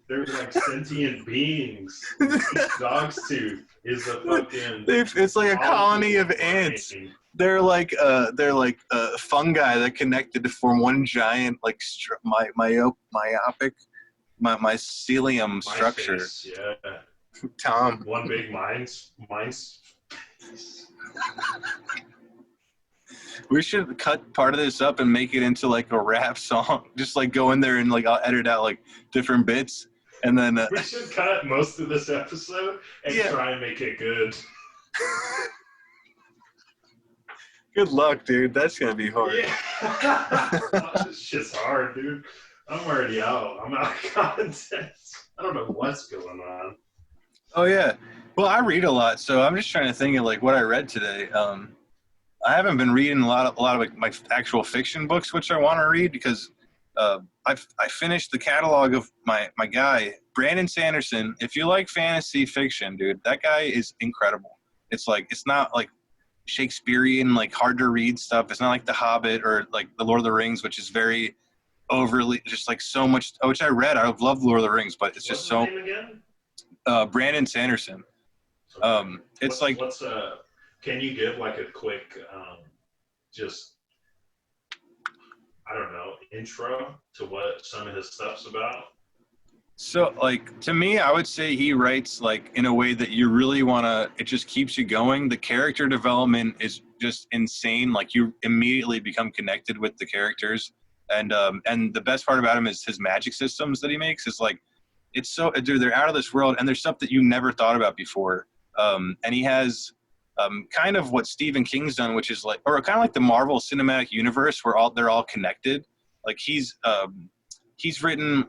They're like sentient beings. Each dog's tooth is a fucking. It's like a colony of ants. They're like fungi that connected to form one giant like myopic mycelium structure. Yeah. Tom. One big minds. We should cut part of this up and make it into like a rap song. Just like go in there and like I'll edit out like different bits. And then we should cut most of this episode and try and make it good. Good luck, dude. That's gonna be hard. Yeah. This shit's hard, dude. I'm already out. I'm out of content. I don't know what's going on. Oh yeah. Well, I read a lot, so I'm just trying to think of like what I read today. I haven't been reading a lot of like, my actual fiction books, which I want to read because I finished the catalog of my guy Brandon Sanderson. If you like fantasy fiction, dude, that guy is incredible. It's like it's not like Shakespearean, like hard to read stuff. It's not like The Hobbit or like The Lord of the Rings, which is very overly just like so much. Which I read. I love Lord of the Rings, but it's just What's his name again? Brandon Sanderson. It's like. Can you give like a quick, just, I don't know, intro to what some of his stuff's about? So, like, to me, I would say he writes, like, in a way that you really want to, it just keeps you going. The character development is just insane. Like, you immediately become connected with the characters. And the best part about him is his magic systems that he makes is, like, it's so, dude, they're out of this world. And there's stuff that you never thought about before. And he has... kind of what Stephen King's done, which is like, or kind of like the Marvel Cinematic Universe, where they're all connected. Like he's written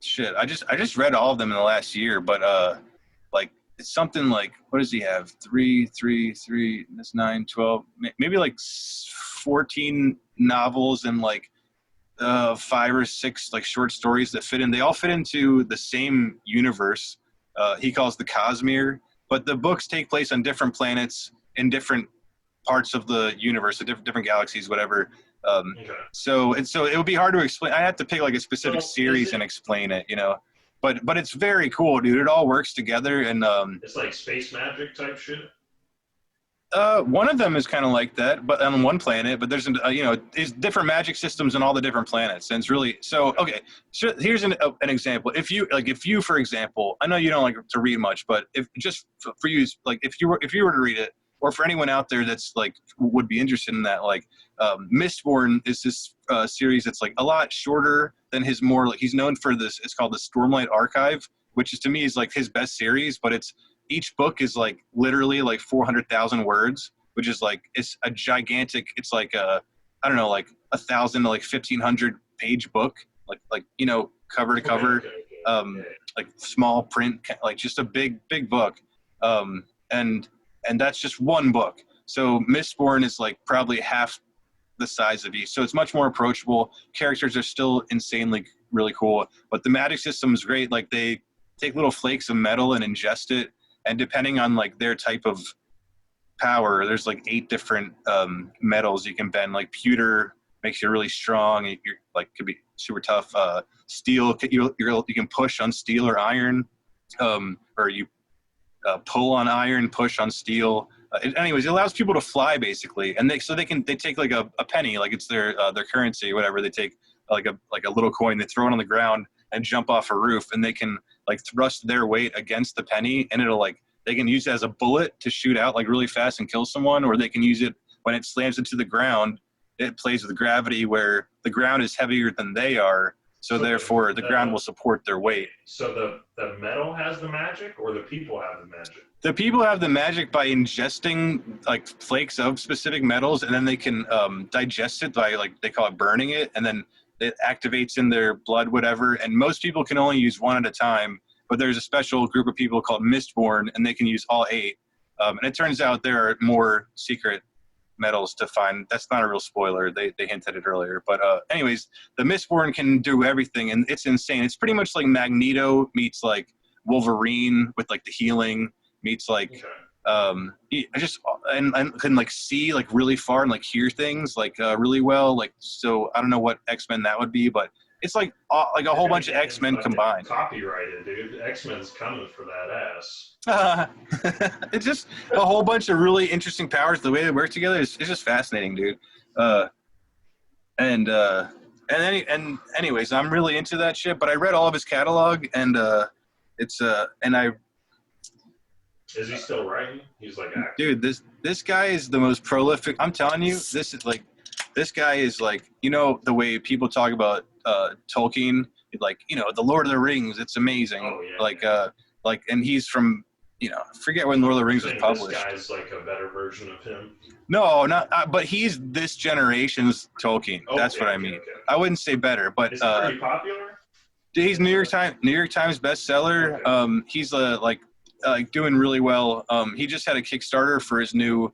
shit. I just read all of them in the last year, but like it's something like what does he have? 3, that's 9, 12, maybe like 14 novels and like 5 or 6 like short stories that fit in. They all fit into the same universe. He calls the Cosmere. But the books take place on different planets in different parts of the universe, so different galaxies, whatever. So it would be hard to explain. I have to pick like a specific series and explain it, you know. But it's very cool, dude. It all works together, and it's like space magic type shit. One of them is kind of like that, but on one planet. But there's there's different magic systems on all the different planets, and it's really so. Okay, so here's an example. If you for example, I know you don't like to read much, but if just for you, like if you were to read it, or for anyone out there that's like would be interested in that, like Mistborn is this series that's like a lot shorter than his more like he's known for this. It's called the Stormlight Archive, which is to me is like his best series, but it's each book is like literally like 400,000 words, which is like it's a gigantic. It's like I don't know, like 1,000 to like 1,500 page book, like you know, cover to cover, like small print, like just a big book, and that's just one book. So Mistborn is like probably half the size of each, so it's much more approachable. Characters are still insanely really cool, but the magic system is great. Like they take little flakes of metal and ingest it, and depending on like their type of power, there's like 8 different metals you can bend. Like pewter makes you really strong. You're like could be super tough. Steel, you can push on steel or iron, or you pull on iron, push on steel. Anyways, it allows people to fly basically, and they take like a penny, like it's their currency, whatever. They take like a little coin, they throw it on the ground and jump off a roof, and they can like thrust their weight against the penny, and it'll like they can use it as a bullet to shoot out like really fast and kill someone, or they can use it when it slams into the ground. It plays with gravity where the ground is heavier than they are, so therefore the ground will support their weight. So the metal has the magic, or the people have the magic? The people have the magic by ingesting like flakes of specific metals, and then they can digest it by like they call it burning it, and then it activates in their blood, whatever. And most people can only use one at a time, but there's a special group of people called Mistborn, and they can use all 8. And it turns out there are more secret metals to find. That's not a real spoiler. They hinted it earlier. But anyways, the Mistborn can do everything, and it's insane. It's pretty much like Magneto meets like Wolverine with like the healing, meets like I just and can like see like really far and like hear things like really well. Like so, I don't know what X-Men that would be, but it's like a whole bunch of X-Men combined. Copyrighted, dude. X-Men's coming for that ass. It's just a whole bunch of really interesting powers. The way they work together is just fascinating, dude. Anyways, I'm really into that shit. But I read all of his catalog, and it's and I. Is he still writing? He's like acting. Dude, this guy is the most prolific. I'm telling you, this guy is like, you know, the way people talk about Tolkien, like, you know, the Lord of the Rings, it's amazing. Oh, yeah, and he's from, you know, I forget when Lord of the Rings was published. This guy's like a better version of him. No, not. But he's this generation's Tolkien. That's what I mean. Okay. I wouldn't say better, but is he pretty popular? He's New York Times bestseller. Okay. He's like doing really well. He just had a Kickstarter for his new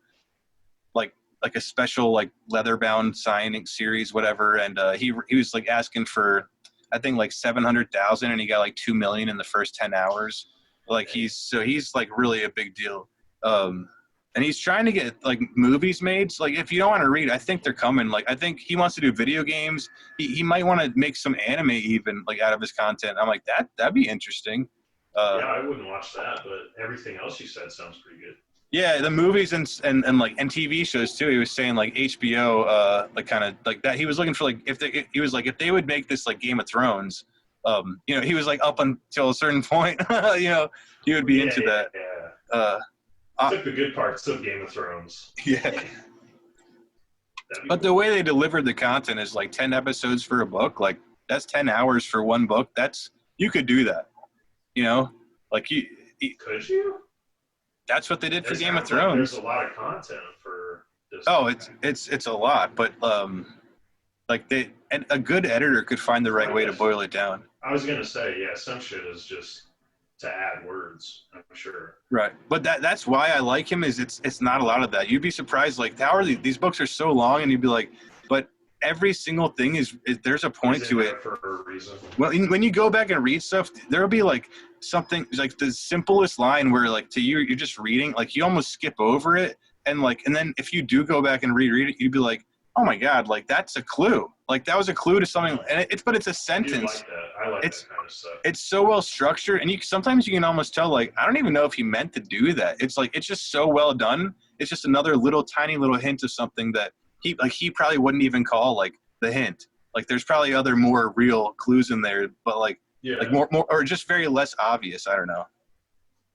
like a special like leather bound signing series, whatever. And he was like asking for I think like 700,000, and he got like 2 million in the first 10 hours. Like he's like really a big deal. And he's trying to get like movies made. So like if you don't want to read, I think they're coming. Like I think he wants to do video games. He might want to make some anime even like out of his content. I'm like that'd be interesting. Yeah, I wouldn't watch that, but everything else you said sounds pretty good. Yeah, the movies and TV shows too. He was saying like HBO, like kind of like that. He was looking for like if they would make this like Game of Thrones, you know, he was like up until a certain point, you know, he would be into that. Yeah. Took the good parts of Game of Thrones. Yeah. But the way they delivered the content is like 10 episodes for a book. Like that's 10 hours for one book. You could do that, you know, like could you? That's what they did for Game of Thrones. There's a lot of content for this. Oh, it's a lot, but like a good editor could find the right way to boil it down. I was gonna say, yeah, some shit is just to add words, I'm sure. Right, but that's why I like him. Is it's not a lot of that. You'd be surprised, like how are these books are so long, and you'd be like, but every single thing is there's a point to it for a reason. Well, when you go back and read stuff, there'll be like something like the simplest line where like to you you're just reading, like you almost skip over it, and then if you do go back and reread it, you'd be like, oh my god, like that's a clue, like that was a clue to something, and it's a sentence. I like that kind of stuff. It's so well structured, and sometimes you can almost tell, like I don't even know if he meant to do that. It's like it's just so well done. It's just another tiny little hint of something that he probably wouldn't even call like the hint. Like there's probably other more real clues in there, but like more or just very less obvious. I don't know.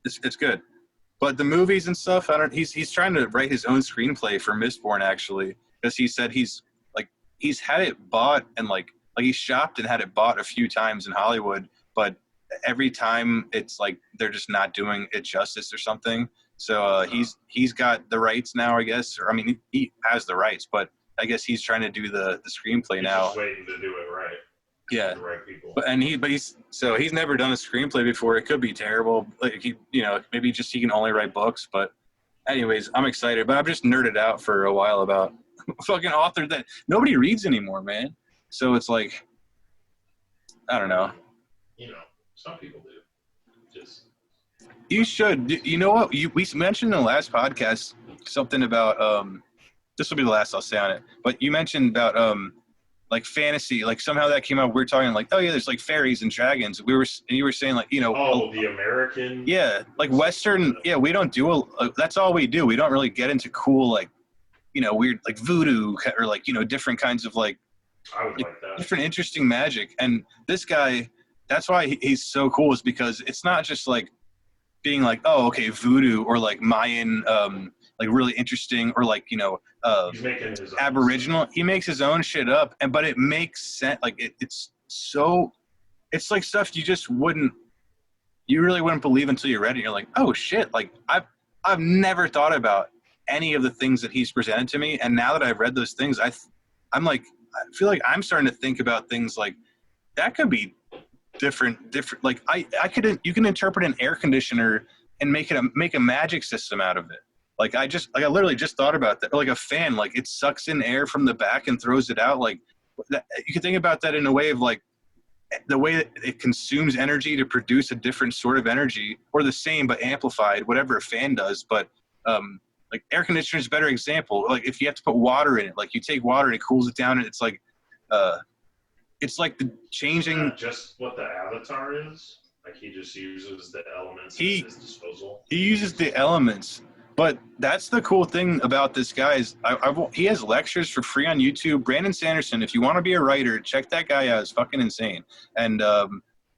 It's good. But the movies and stuff, he's trying to write his own screenplay for Mistborn actually, because he said he's had it bought and like he's shopped and had it bought a few times in Hollywood, but every time it's like they're just not doing it justice or something. So he's got the rights now, I guess. Or I mean, he has the rights, but I guess he's trying to do the screenplay now. Just waiting to do it right. Yeah. The right people. He's never done a screenplay before. It could be terrible. Like maybe just he can only write books. But anyways, I'm excited. But I've just nerded out for a while about fucking author that nobody reads anymore, man. So it's like, I don't know. Some people do. Just you should. You know what? We mentioned in the last podcast something about this will be the last I'll say on it. But you mentioned about like fantasy, like somehow that came up. We were talking like, oh yeah, there's like fairies and dragons. You were saying like, the American. Yeah, like Western. Yeah, we don't do that's all we do. We don't really get into cool like, weird like voodoo or like different kinds of like. I would like that. Different interesting magic. And this guy, that's why he's so cool, is because it's not just like being like, oh, okay, voodoo or like Mayan, like really interesting or like, he's making his own Aboriginal. Stuff. He makes his own shit up, but it makes sense. Like it's like stuff you really wouldn't believe until you read it. You're like, oh shit. Like I've never thought about any of the things that he's presented to me. And now that I've read those things, I'm like, I feel like I'm starting to think about things like that could be different. Like you can interpret an air conditioner and make a magic system out of it. Like I literally just thought about that. Or like a fan, like it sucks in air from the back and throws it out. Like you can think about that in a way of like the way that it consumes energy to produce a different sort of energy, or the same but amplified, whatever a fan does. But like air conditioner is a better example. Like if you have to put water in it, like you take water and it cools it down, and it's like the changing. Just what the Avatar is. Like he just uses the elements at his disposal. He uses the elements, but that's the cool thing about this guy is he has lectures for free on YouTube. Brandon Sanderson, if you want to be a writer, check that guy out. It's fucking insane. And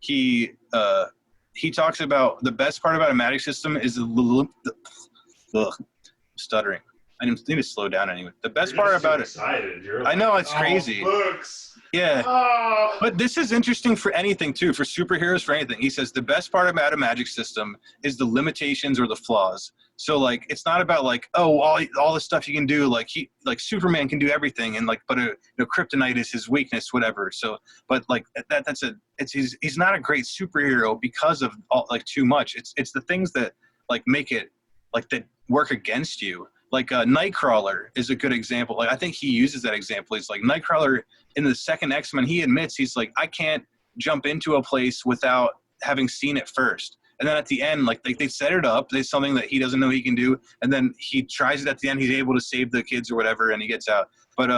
he talks about the best part about a magic system is stuttering. I need to slow down anyway. The best part about it. I know it's crazy. Books. Yeah. But this is interesting for anything too, for superheroes, for anything. He says the best part about a magic system is the limitations or the flaws. So like it's not about like, oh, all the stuff you can do, like Superman can do everything, and like but kryptonite is his weakness, whatever. So but like he's not a great superhero because of too much. It's the things that like make it like that work against you. Like Nightcrawler is a good example. Like I think he uses that example. He's like Nightcrawler in the second X-Men. He admits he's like, I can't jump into a place without having seen it first. And then at the end, like they set it up. There's something that he doesn't know he can do, and then he tries it at the end. He's able to save the kids or whatever, and he gets out. But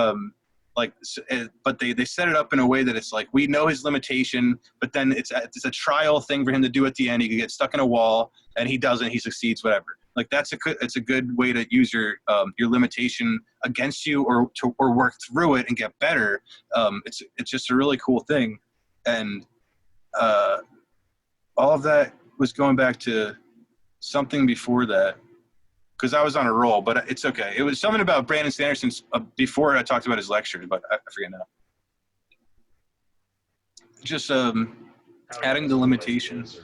but they set it up in a way that it's like we know his limitation, but then it's a trial thing for him to do at the end. He could get stuck in a wall, and he doesn't. He succeeds, whatever. Like it's a good way to use your limitation against you, or work through it and get better. It's just a really cool thing, and all of that was going back to something before that because I was on a roll. But it's okay. It was something about Brandon Sanderson's before I talked about his lectures, but I forget now. Just adding the limitations.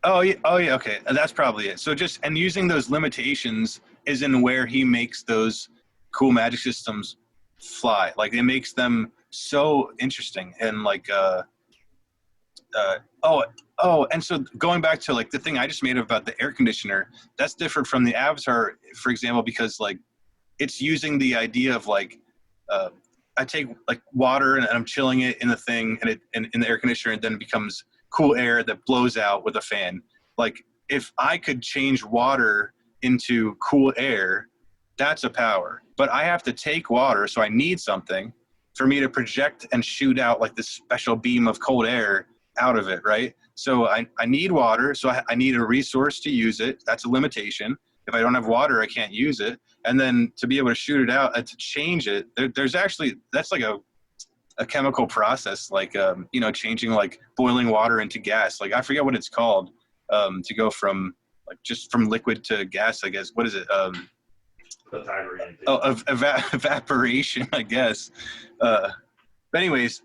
Oh yeah, okay. That's probably it. So and using those limitations is in where he makes those cool magic systems fly. Like it makes them so interesting and like and so going back to like the thing I just made about the air conditioner, that's different from the Avatar, for example, because like it's using the idea of like I take like water and I'm chilling it in the thing and in the air conditioner, and then it becomes cool air that blows out with a fan. Like if I could change water into cool air, that's a power. But I have to take water, so I need something for me to project and shoot out like this special beam of cold air out of it, right? So I need water, so I need a resource to use it. That's a limitation. If I don't have water, I can't use it. And then to be able to shoot it out and to change it, there's actually, that's like a chemical process, like changing like boiling water into gas. Like I forget what it's called, to go from like just from liquid to gas, I guess. What is it? Pythagorean theorem. Oh, evaporation, I guess. But anyways,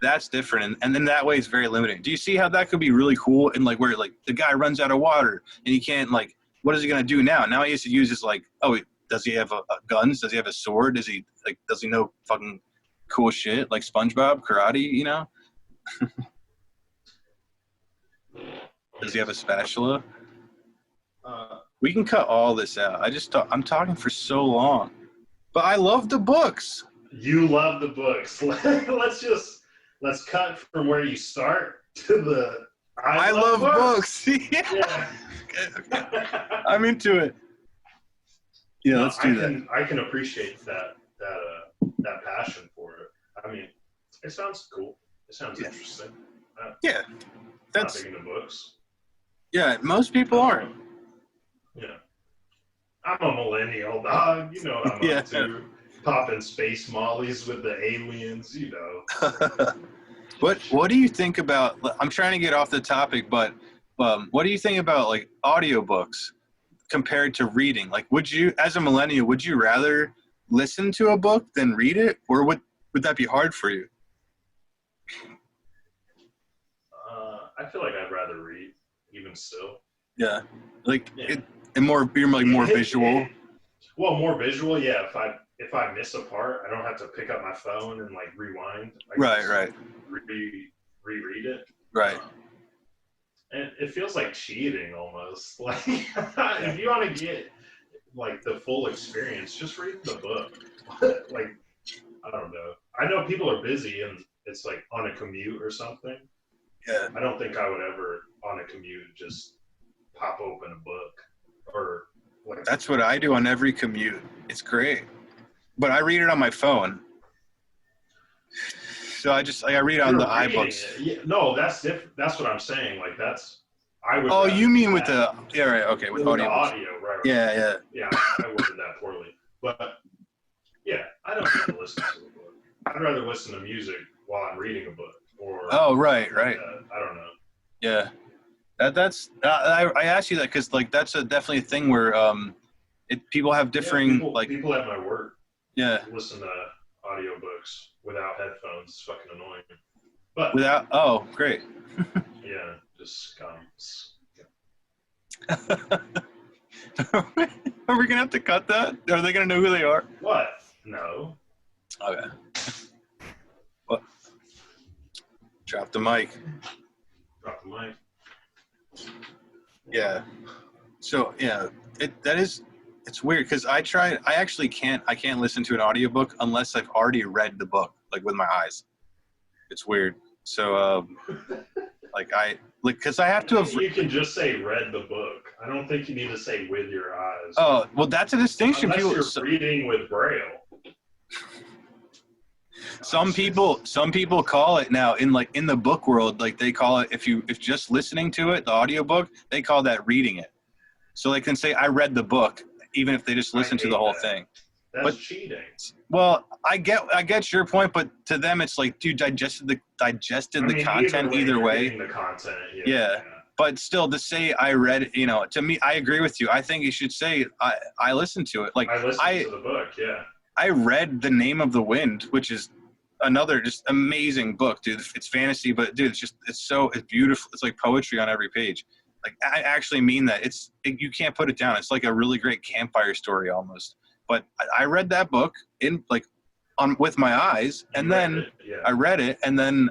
that's different, and then that way it's very limiting. Do you see how that could be really cool? And like where like the guy runs out of water and he can't like, what is he gonna do now? Now he has to use his like, oh, does he have guns? Does he have a sword? Does he know fucking cool shit like SpongeBob karate? You know? Does he have a spatula? We can cut all this out. I'm talking for so long, but I love the books. You love the books. Let's cut from where you start to the. I love books. Yeah. Okay. I'm into it. Yeah, let's do that. I can appreciate that passion for it. I mean, it sounds cool. It sounds interesting. Yeah, that's not big into books. Yeah, most people aren't. Yeah, I'm a millennial, dog. You know what I'm up to. Popping space mollies with the aliens, you know. What do you think about? I'm trying to get off the topic, but what do you think about like audiobooks compared to reading? Like, would you, as a millennial, would you rather listen to a book than read it, or would that be hard for you? I feel like I'd rather read, even still. Yeah, like you're like more visual. Well, more visual, yeah. If I miss a part, I don't have to pick up my phone and like rewind. Right. Reread it. Right. And it feels like cheating almost. Like if you want to get like the full experience, just read the book. Like I don't know. I know people are busy and it's like on a commute or something. Yeah. I don't think I would ever on a commute just pop open a book or like. That's what I do on every commute. It's great. But I read it on my phone. So I read on the iBooks. Yeah, no, that's different. That's what I'm saying. Like I would. Oh, you mean with the right? Okay, with audio. Right. Yeah. Yeah, I worded that poorly, but yeah, I don't need to listen to a book. I'd rather listen to music while I'm reading a book. Or. Oh, right. I don't know. Yeah, that's. I asked you that because like that's definitely a thing where people have differing people at my work. Yeah. Listen to audiobooks without headphones. It's fucking annoying. But great. Yeah, just Are we gonna have to cut that? Are they gonna know who they are? What? No. Okay. What? Drop the mic. Drop the mic. Yeah. So yeah, it's weird because I can't listen to an audiobook unless I've already read the book, like with my eyes. It's weird. So because I have to have. You can just say read the book. I don't think you need to say with your eyes. Oh, well, that's a distinction. Unless you're reading with Braille. Some people call it now in the book world, like they call it if just listening to it, the audiobook, they call that reading it. So they can say I read the book even if they just listen to the whole thing. That's cheating. Well, I get your point, but to them it's like, dude, digested the content either way. The content, yeah. But still, to say I read, to me, I agree with you. I think you should say I listened to it. Like I listened to the book, yeah. I read The Name of the Wind, which is another just amazing book, dude. It's fantasy, but dude, it's beautiful. It's like poetry on every page. Like I actually mean that. You can't put it down. It's like a really great campfire story almost. But I read that book with my eyes, and then I read it, and then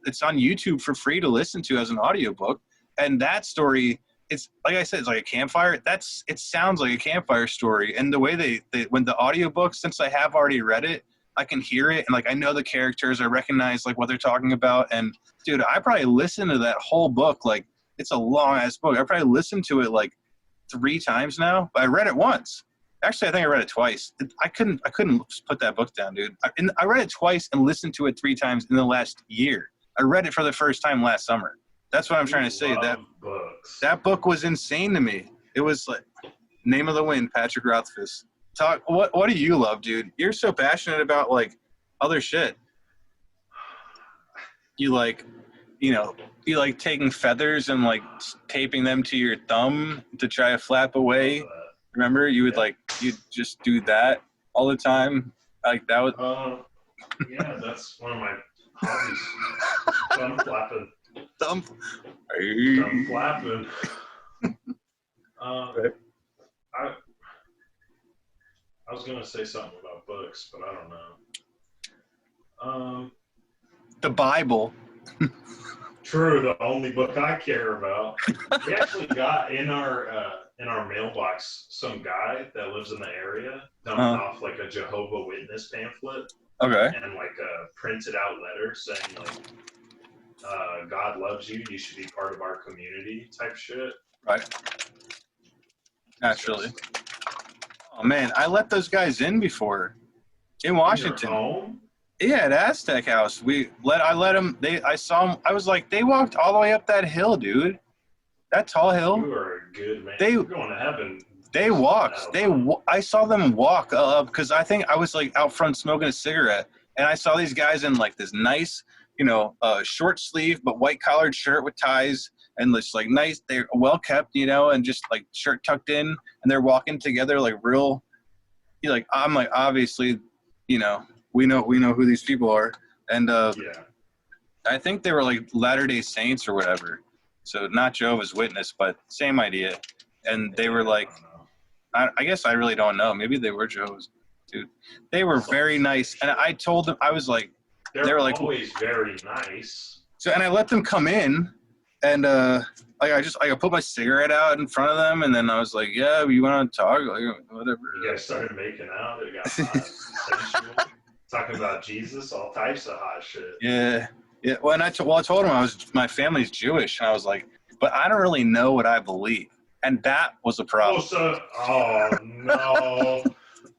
it's on YouTube for free to listen to as an audiobook. And that story, it's like I said, it's like a campfire. It sounds like a campfire story. And the way they when the audiobook, since I have already read it, I can hear it, and like I know the characters, I recognize like what they're talking about. And dude, I probably listened to that whole book. Like it's a long ass book. I probably listened to it like 3 times now, but I read it once. Actually, I think I read it twice. I couldn't put that book down, dude. I read it twice and listened to it 3 times in the last year. I read it for the first time last summer. That's what I'm trying to say. That book was insane to me. It was like Name of the Wind, Patrick Rothfuss. What do you love, dude? You're so passionate about like other shit. You like, you like taking feathers and like taping them to your thumb to try to flap away. Remember, you would you'd just do that all the time. Like that was. Yeah, that's one of my hobbies. Thumb flapping. Thumb flapping. I was gonna say something about books, but I don't know. The Bible. True, the only book I care about. We actually got in our mailbox some guy that lives in the area dumped off like a Jehovah Witness pamphlet. Okay. And like a printed out letter saying like God loves you, you should be part of our community type shit. Right. Naturally. Oh man, I let those guys in before in Washington. In your home? Yeah, at Aztec House. I let them. I saw them. I was like, they walked all the way up that hill, dude. That tall hill. You are a good man. You're going to heaven. They walked. I saw them walk up because I think I was like out front smoking a cigarette, and I saw these guys in like this nice, short sleeve but white collared shirt with ties, and this like nice. They're well kept, and just like shirt tucked in, and they're walking together like real. I'm like obviously, we know who these people are, and I think they were like Latter-day Saints or whatever, so not Jehovah's Witness, but same idea, and they were like. I guess I really don't know. Maybe they were Jehovah's, dude. They were very nice, and I told them I was like, they were like always very nice. So, and I let them come in, and I put my cigarette out in front of them, and then I was like, yeah, you want to talk, like whatever. You guys started making out. It got hot, sensual, talking about Jesus, all types of hot shit. Yeah. Well, I told them my family's Jewish, and I was like, but I don't really know what I believe. And that was a problem. Oh no.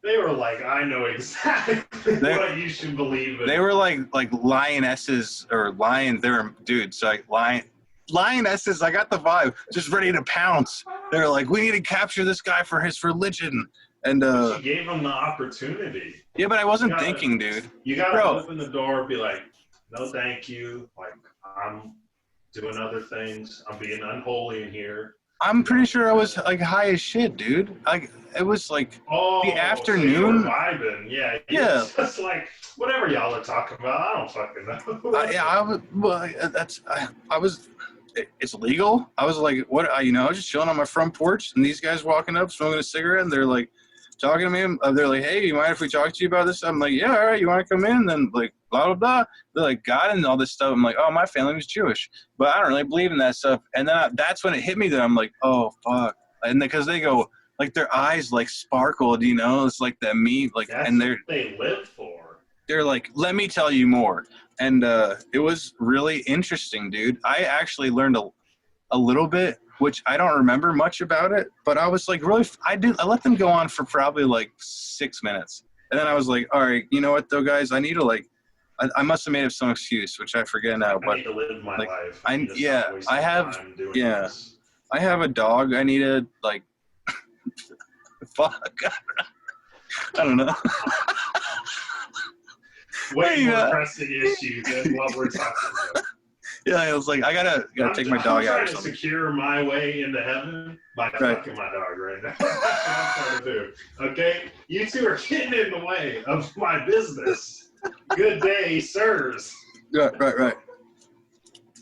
They were like, I know exactly what you should believe in. They were like lionesses or lions. They were dudes, like lionesses. I got the vibe, just ready to pounce. They were like, we need to capture this guy for his religion. And you gave him the opportunity. Yeah, but I wasn't thinking, dude. You gotta open the door, be like, no, thank you. Like, I'm doing other things. I'm being unholy in here. I'm pretty sure I was like high as shit, dude. Like it was like the afternoon. So you were vibing, yeah. It's just like whatever y'all are talking about. I don't fucking know. I was. Well, I was. It's legal. I was like, what? I was just chilling on my front porch, and these guys walking up, smoking a cigarette, and they're like talking to me. They're like, hey, you mind if we talk to you about this? I'm like, yeah, all right. You want to come in? And then like blah blah blah. They're like God and all this stuff. I'm like, oh, my family was Jewish, but I don't really believe in that stuff. And then that's when it hit me that I'm like, oh fuck, and because they go like their eyes like sparkled, it's like that meme, like, that's and what they live for. They're like, let me tell you more, and it was really interesting, dude. I actually learned a little bit, which I don't remember much about it, but I was like, really, I let them go on for probably like 6 minutes, and then I was like, all right, you know what though, guys, I need to like. I must have made up some excuse, which I forget now. But I need to live my life. I have a dog. I need to like. Fuck. I don't know. Way more pressing issue than what we're talking about. Yeah, I was like, I gotta take my dog out or something. I'm trying to secure my way into heaven by fucking my dog right now. That's what I'm trying to do. Okay, you two are getting in the way of my business. Good day, sirs. Right.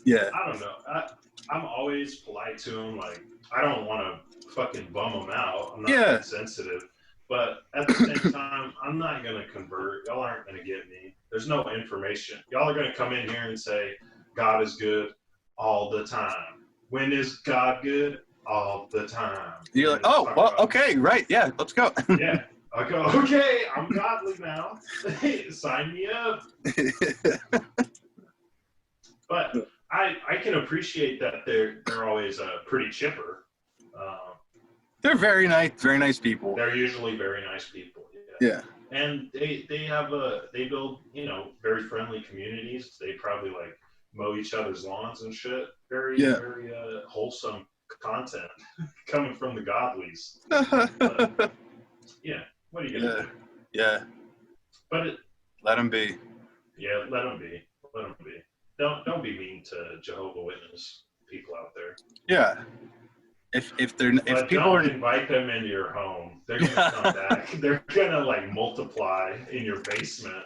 Yeah. I don't know. I'm always polite to them. Like, I don't want to fucking bum them out. I'm not insensitive. But at the same time, I'm not going to convert. Y'all aren't going to get me. There's no information. Y'all are going to come in here and say, God is good all the time. When is God good? All the time. You're like, oh, well, okay, right. Yeah, let's go. Yeah. I go, okay, I'm godly now. Sign me up. But I can appreciate that they're always pretty chipper. They're very nice people. They're usually very nice people. Yeah. And they build very friendly communities. They probably like mow each other's lawns and shit. Very wholesome content coming from the godlies. But, yeah. What are you gonna do? Yeah. But let them be. Yeah, let them be. Let them be. don't be mean to Jehovah Witness people out there. Yeah. If But people don't are invite them into your home. They're gonna come back. They're gonna like multiply in your basement.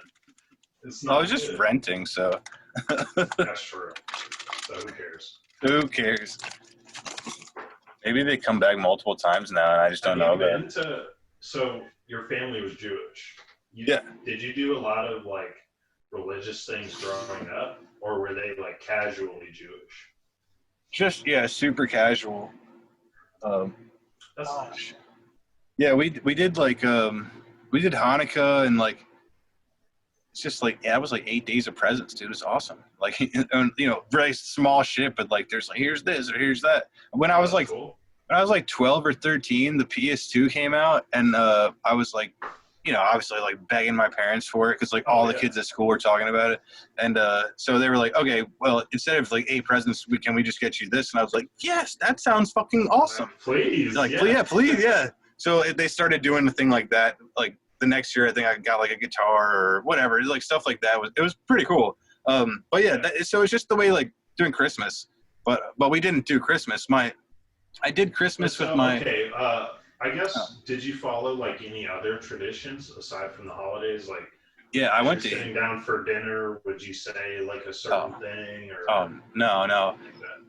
It's not I was just good. renting, so That's true. So who cares? who cares? Maybe they come back multiple times now, and I just don't know about it. So your family was Jewish. Yeah. Did you do a lot of like religious things growing up, or were they like casually Jewish? Just super casual. That's nice. Yeah, we did like we did Hanukkah, and like it's just like that was like 8 days of presents, dude. It's awesome. Like and, very small shit, but like there's like here's this or here's that. When I was like cool. when I was like 12 or 13, the PS2 came out, and I was like, obviously like begging my parents for it because like all the kids at school were talking about it, and so they were like, okay, well, instead of like 8 presents, can we just get you this? And I was like, yes, that sounds fucking awesome. Please, like, please, yeah. So they started doing the thing like that. Like the next year, I think I got like a guitar or whatever, like stuff like that. It was pretty cool. But yeah, so it's just the way like doing Christmas, but we didn't do Christmas. I did Christmas with my. Okay, I guess did you follow like any other traditions aside from the holidays? Like, yeah, I went to sitting down for dinner. Would you say like a certain thing or? No.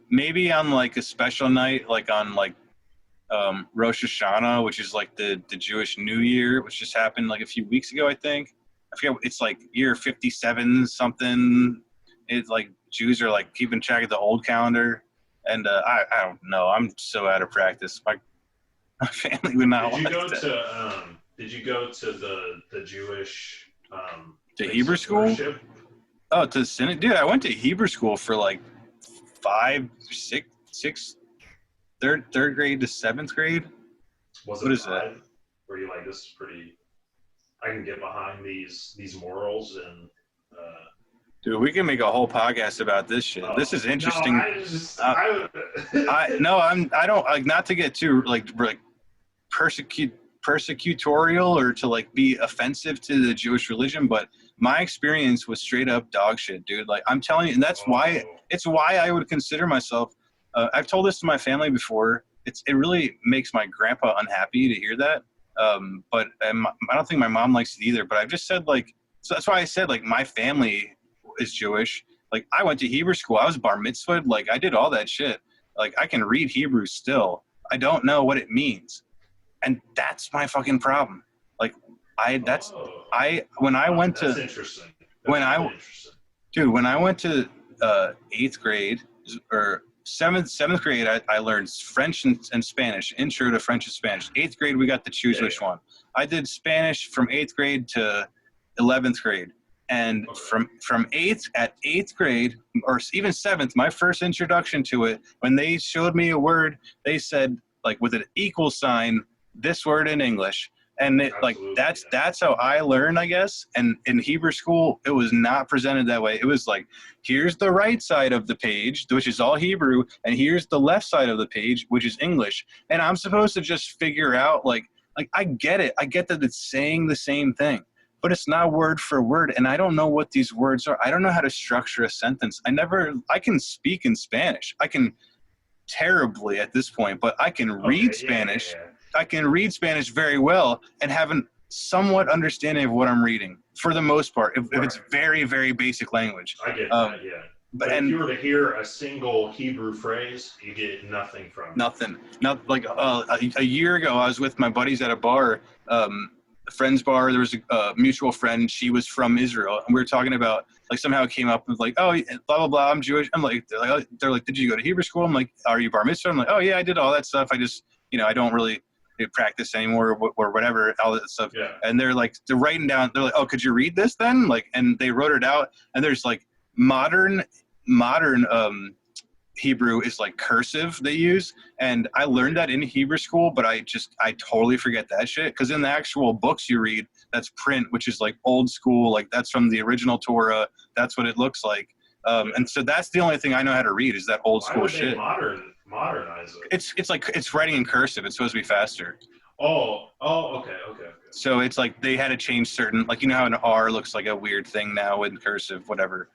Maybe on like a special night, like on like Rosh Hashanah, which is like the Jewish New Year, which just happened like a few weeks ago, I think. I forget. It's like year 57 something. It's like Jews are like keeping track of the old calendar. And I don't know. I'm so out of practice. My family would not. Did you go to the Jewish to Hebrew school? Worship? Oh, to Synod, dude. I went to Hebrew school for like 5, 6, third grade to 7th grade. Was what it is that? Were you like, this is pretty? I can get behind these morals and. Dude, we can make a whole podcast about this shit. This is interesting. No, I don't like, not to get too like persecutorial or to like be offensive to the Jewish religion, but my experience was straight up dog shit, dude. Like I'm telling you, and that's why I would consider myself. I've told this to my family before. It really makes my grandpa unhappy to hear that. But I don't think my mom likes it either. But I've just said like, so that's why I said like my family is Jewish. Like I went to Hebrew school. I was bar mitzvahed. Like I did all that shit. Like I can read Hebrew still. I don't know what it means. And that's my fucking problem. Like that's when I went to, that's interesting. Interesting. When I went to 8th grade or 7th grade, I learned French and Spanish, intro to French and Spanish. 8th grade, we got to choose which one. I did Spanish from 8th grade to 11th grade. And from 8th grade, or even 7th, my first introduction to it, when they showed me a word, they said, like, with an equal sign, this word in English. And that's how I learned, I guess. And in Hebrew school, it was not presented that way. It was like, here's the right side of the page, which is all Hebrew, and here's the left side of the page, which is English. And I'm supposed to just figure out, like I get it. I get that it's saying the same thing, but it's not word for word. And I don't know what these words are. I don't know how to structure a sentence. I can speak in Spanish. I can terribly at this point, but I can read Spanish. Yeah. I can read Spanish very well and have a somewhat understanding of what I'm reading for the most part, if it's very, very basic language. I get that, yeah. But if you were to hear a single Hebrew phrase, you get nothing from it. Nothing. Not like a year ago, I was with my buddies at a bar, a friend's bar. There was a mutual friend. She was from Israel, and we were talking about, like, somehow it came up with like, oh, blah blah blah, I'm Jewish. I'm like, they're like, did you go to Hebrew school? I'm like, are you bar mitzvah? I'm like, oh yeah, I did all that stuff. I just, I don't really practice anymore or whatever, all that stuff. Yeah. And they're writing down, they're like, oh, could you read this then? Like, and they wrote it out, and there's like modern Hebrew is like cursive they use. And I learned that in Hebrew school, but I totally forget that shit. Cause in the actual books you read, that's print, which is like old school. Like that's from the original Torah. That's what it looks like. And so that's the only thing I know how to read is that old school shit. Modernize it. It's writing in cursive. It's supposed to be faster. Okay. So it's like they had to change certain, like, how an R looks like a weird thing now in cursive, whatever.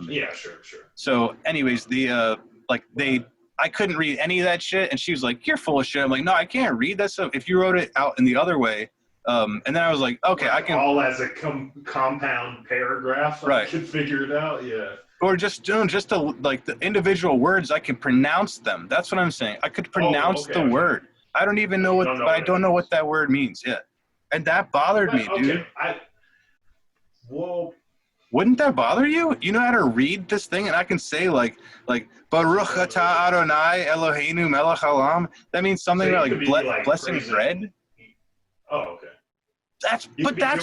Yeah, sure. So anyways, I couldn't read any of that shit, and she was like, "You're full of shit." I'm like, "No, I can't read that stuff. If you wrote it out in the other way," and then I was like, "Okay, like I can." All as a compound paragraph, Right. I could figure it out. Yeah. Or just like the individual words, I can pronounce them. That's what I'm saying. I could pronounce the word. I don't even know but I don't know what that word means. Yeah, and that bothered me, dude. Wouldn't that bother you? You know how to read this thing, and I can say like Baruch atah Adonai Eloheinu melech haolam. That means something So about like blessing bread. Oh, okay. That's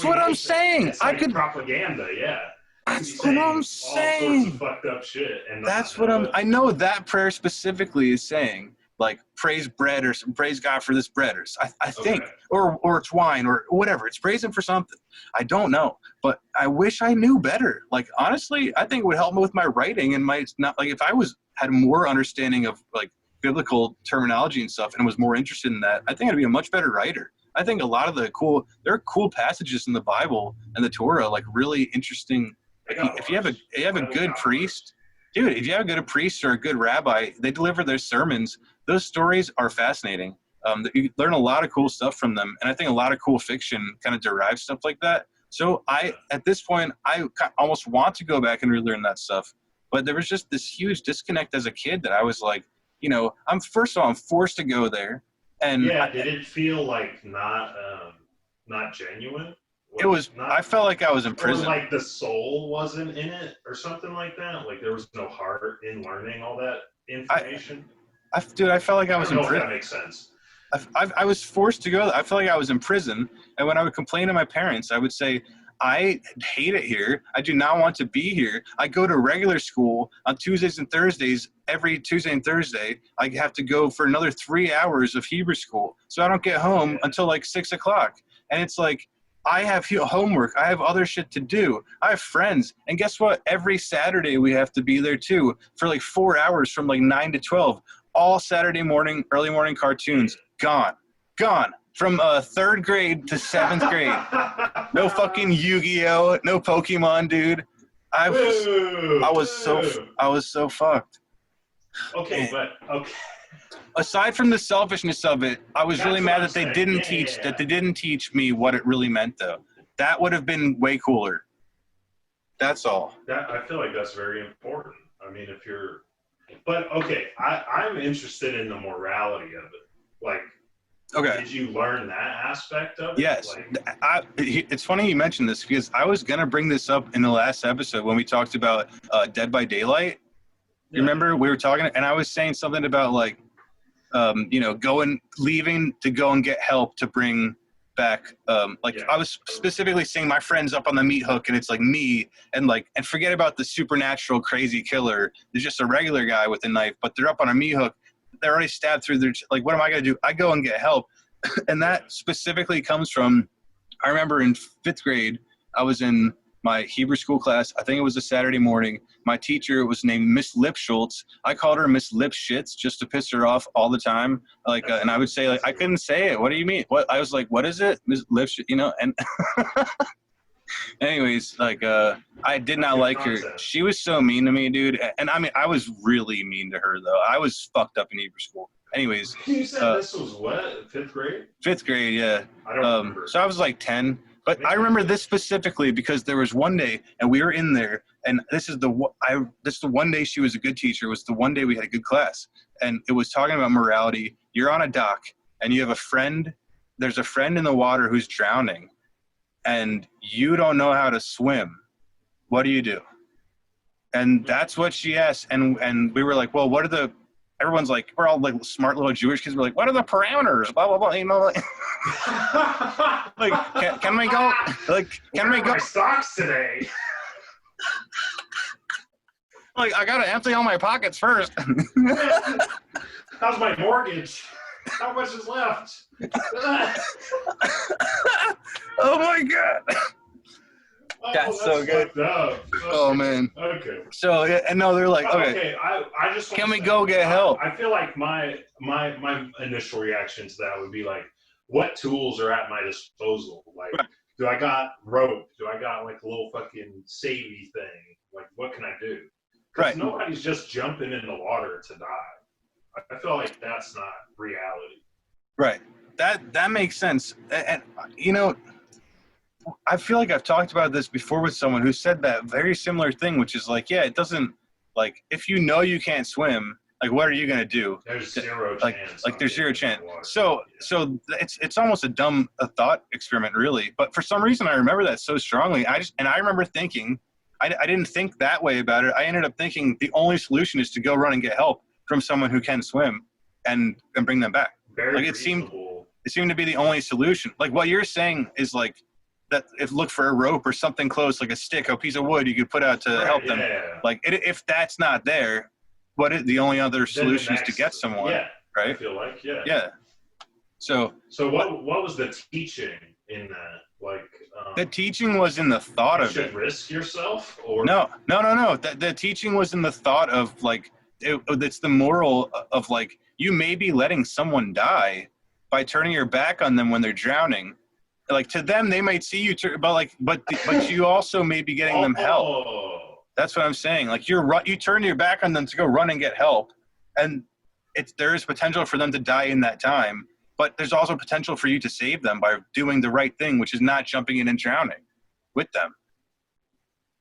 what I'm saying. I could propaganda, yeah. That's what I'm saying. All sorts of fucked up shit. And that's what I know that prayer specifically is saying, like, praise bread or praise God for this bread, or I think, or it's wine or whatever. It's praising for something. I don't know, but I wish I knew better. Like, honestly, I think it would help me with my writing and if I had more understanding of like biblical terminology and stuff and was more interested in that, I think I'd be a much better writer. I think a lot of there are cool passages in the Bible and the Torah, like really interesting. If you have a good priest, dude, if you have a good priest or a good rabbi, they deliver their sermons. Those stories are fascinating. You learn a lot of cool stuff from them, and I think a lot of cool fiction kind of derives stuff like that. So at this point, I almost want to go back and relearn that stuff. But there was just this huge disconnect as a kid that I was like, I'm forced to go there. And did it feel like not genuine? I felt like I was in prison. Or like the soul wasn't in it or something like that. Like there was no heart in learning all that information. I felt like I was in prison. That makes sense. I was forced to go. I felt like I was in prison. And when I would complain to my parents, I would say, I hate it here. I do not want to be here. I go to regular school on Tuesdays and Thursdays. Every Tuesday and Thursday, I have to go for another 3 hours of Hebrew school. So I don't get home until like 6 o'clock. And it's like, I have homework. I have other shit to do. I have friends. And guess what? Every Saturday we have to be there too for like 4 hours from like 9 to 12. All Saturday morning, early morning cartoons. Gone. From 3rd grade to 7th grade. No fucking Yu-Gi-Oh! No Pokemon, dude. I was so fucked. Okay, but okay. Aside from the selfishness of it, I was really mad that they didn't teach me what it really meant, though. That would have been way cooler. That's all. I feel like that's very important. I mean, but okay, I'm interested in the morality of it. Like, okay, did you learn that aspect of it? Yes. It's funny you mentioned this because I was going to bring this up in the last episode when we talked about Dead by Daylight. You remember we were talking, and I was saying something about like, leaving to go and get help to bring back. I was specifically saying my friend's up on the meat hook, and it's like me, and forget about the supernatural crazy killer. There's just a regular guy with a knife, but they're up on a meat hook. They're already stabbed through their. Like, what am I gonna do? I go and get help, and that specifically comes from. I remember in 5th grade, I was in my Hebrew school class. I think it was a Saturday morning. My teacher was named Miss Lipschultz. I called her Miss Lipschitz just to piss her off all the time. And I would say, I couldn't say it. What do you mean? What? I was like, what is it? Miss Lipschitz, and anyways, I did not like her. She was so mean to me, dude. And I mean, I was really mean to her, though. I was fucked up in Hebrew school. Anyways. You said this was what? 5th grade? 5th grade, yeah. I don't remember. So I was like 10. But I remember this specifically because there was one day, and we were in there, and this is the one day she was a good teacher. It was the one day we had a good class, and it was talking about morality. You're on a dock, and you have a friend. There's a friend in the water who's drowning, and you don't know how to swim. What do you do? And that's what she asked, and we were like, well, what are the? Everyone's like, we're all like smart little Jewish kids. We're like, what are the parameters? Blah blah blah. Can we go? Can we go? My stocks today. I gotta empty all my pockets first. How's my mortgage? How much is left? Oh my god. That's so good. Oh man. Okay. So and no, they're like, okay. I just can we go get help? I feel like my initial reaction to that would be like, what tools are at my disposal? Like, do I got rope? Do I got like a little fucking savey thing? Like what can I do? Right. Because nobody's just jumping in the water to die. I feel like that's not reality. Right. That makes sense. And you know, I feel like I've talked about this before with someone who said that very similar thing, which is like, yeah, it doesn't, like, if you know you can't swim, like, what are you gonna do? There's zero chance. Like there's zero chance. The So it's almost a thought experiment, really. But for some reason, I remember that so strongly. I remember thinking, I didn't think that way about it. I ended up thinking the only solution is to go run and get help from someone who can swim, and bring them back. Very like reasonable. It seemed to be the only solution. Like what you're saying is like that. If look for a rope or something close, like a stick, a piece of wood you could put out to help them. Like if that's not there, the only other solution is to get someone. Yeah. Right. I feel like Yeah. So what was the teaching in that? Like the teaching was in the thought of it. You should risk yourself, or No. The teaching was in the thought of like it's the moral of like you may be letting someone die by turning your back on them when they're drowning. Like to them, they might see you, but you also may be getting them help. That's what I'm saying. Like you turn your back on them to go run and get help, and there is potential for them to die in that time. But there's also potential for you to save them by doing the right thing, which is not jumping in and drowning with them.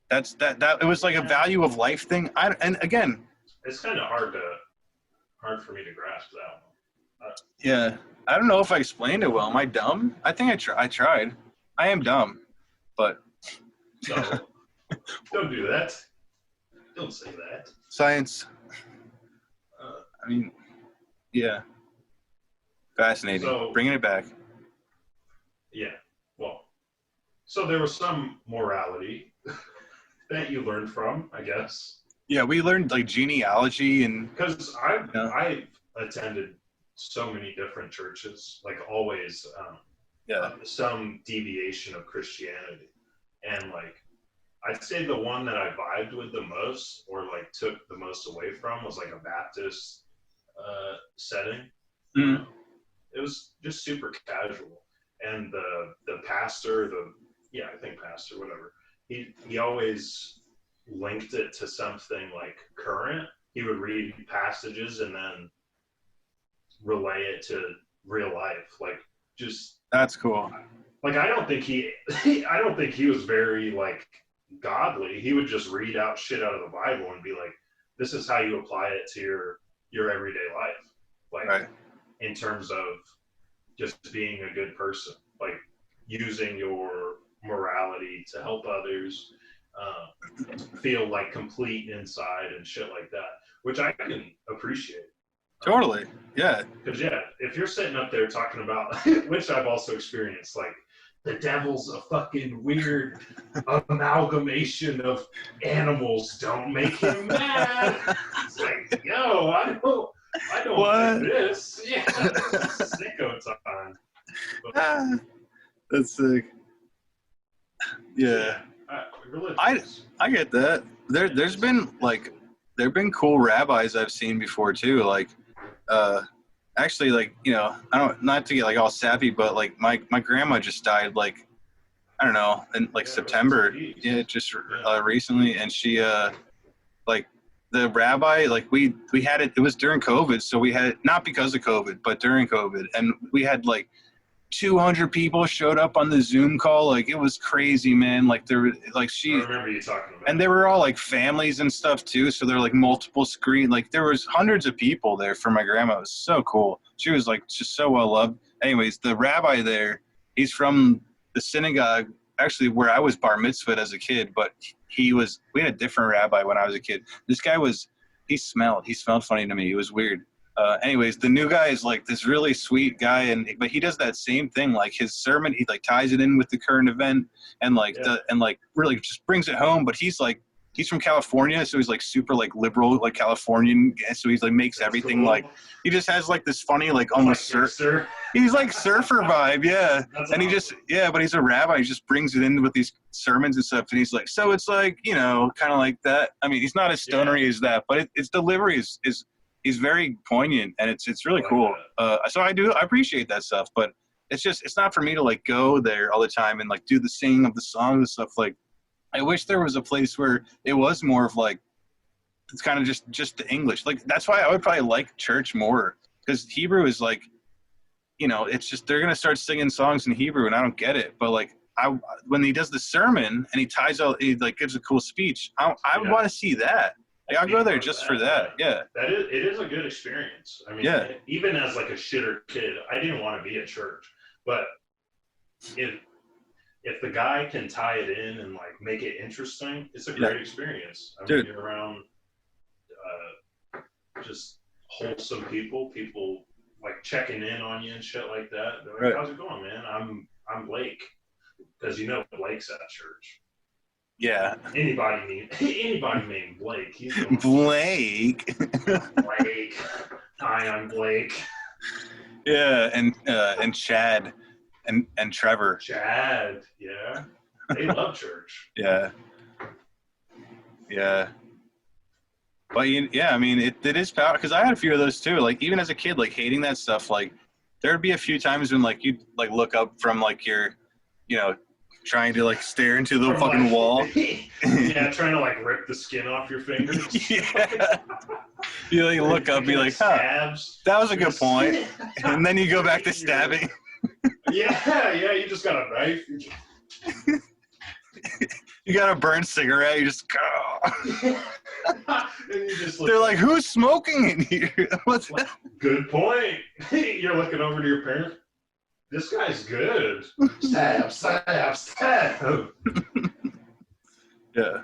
That it was like a value of life thing. And again, it's kind of hard for me to grasp that one. Yeah, I don't know if I explained it well. Am I dumb? I think I tried. I am dumb, but no, don't do that. Don't say that. Science. I mean, yeah. Fascinating. So, bringing it back. Yeah. Well, so there was some morality that you learned from, I guess. Yeah, we learned like genealogy and because I've attended so many different churches, like always, some deviation of Christianity, and like I'd say the one that I vibed with the most, or like took the most away from, was like a Baptist setting. Mm. It was just super casual, and the pastor, I think pastor, whatever, he always linked it to something like current. He would read passages and then relay it to real life, like just. That's cool. Like I don't think he was very like godly. He would just read out shit out of the Bible and be like, "This is how you apply it to your everyday life." Like. Right. In terms of just being a good person, like using your morality to help others feel like complete inside and shit like that, which I can appreciate. Totally. Yeah. Because if you're sitting up there talking about, which I've also experienced, like the devil's a fucking weird amalgamation of animals, don't make him mad. It's like, yo, I don't like this. Yeah, sicko time. That's sick. Yeah. I get that. There's been cool rabbis I've seen before too. Like, actually, like, you know, not to get like all sappy, but like my grandma just died like, I don't know, in like September. Yeah, just recently, and she like. The rabbi, like we had it was during COVID, so we had it not because of COVID, but during COVID, and we had like 200 people showed up on the Zoom call. Like it was crazy, man. Like I remember you talking about, and they were all like families and stuff too, so they're like multiple screen, like there was hundreds of people there for my grandma. It was so cool. She was like just so well loved. Anyways, the rabbi there, he's from the synagogue actually where I was bar mitzvahed as a kid, but we had a different rabbi when I was a kid. This guy he smelled funny to me. It was weird. Anyways, the new guy is like this really sweet guy, but he does that same thing. Like his sermon, he like ties it in with the current event and really just brings it home. But he's from California, so he's like super like liberal, like Californian. So he's like makes everything cool. Like he just has like this funny like almost surfer. He's like surfer vibe, yeah. That's and awesome. But he's a rabbi. He just brings it in with these sermons and stuff. And he's like, so it's like, you know, kind of like that. I mean, he's not as stonery as that, but its delivery is he's very poignant, and it's really cool. So I appreciate that stuff, but it's not for me to like go there all the time and like do the singing of the songs and stuff. Like I wish there was a place where it was more of like, it's kind of just the English. Like, that's why I would probably like church more, because Hebrew is like, you know, it's just, they're going to start singing songs in Hebrew and I don't get it. But like, when he does the sermon and he like gives a cool speech, I would want to see that. Like, I'll go there just for that. Yeah. It is a good experience. I mean, yeah. Even as like a shitter kid, I didn't want to be at church, but if the guy can tie it in and like make it interesting, it's a great experience. I mean, you're around just wholesome people like checking in on you and shit like that. They're like, how's it going, man? I'm Blake, because you know Blake's at church. Yeah. Anybody named Blake. He's Blake. Blake. Hi, I'm Blake. Yeah, and Chad and Trevor. Chad, yeah. They love church. Yeah. Yeah. But yeah, I mean, it is power, because I had a few of those too. Like, even as a kid, like hating that stuff, like there'd be a few times when like you'd like look up from like your, you know, trying to like stare into the fucking like, wall. Yeah, trying to like rip the skin off your fingers. Yeah. You like look up, be like, huh, that was a good point. And then you go back to stabbing. Yeah, you just got a knife. You got a burnt cigarette, you just go. They're They're like, who's smoking in here? What's that? Good point. You're looking over to your parents. This guy's good. Stab. Yeah.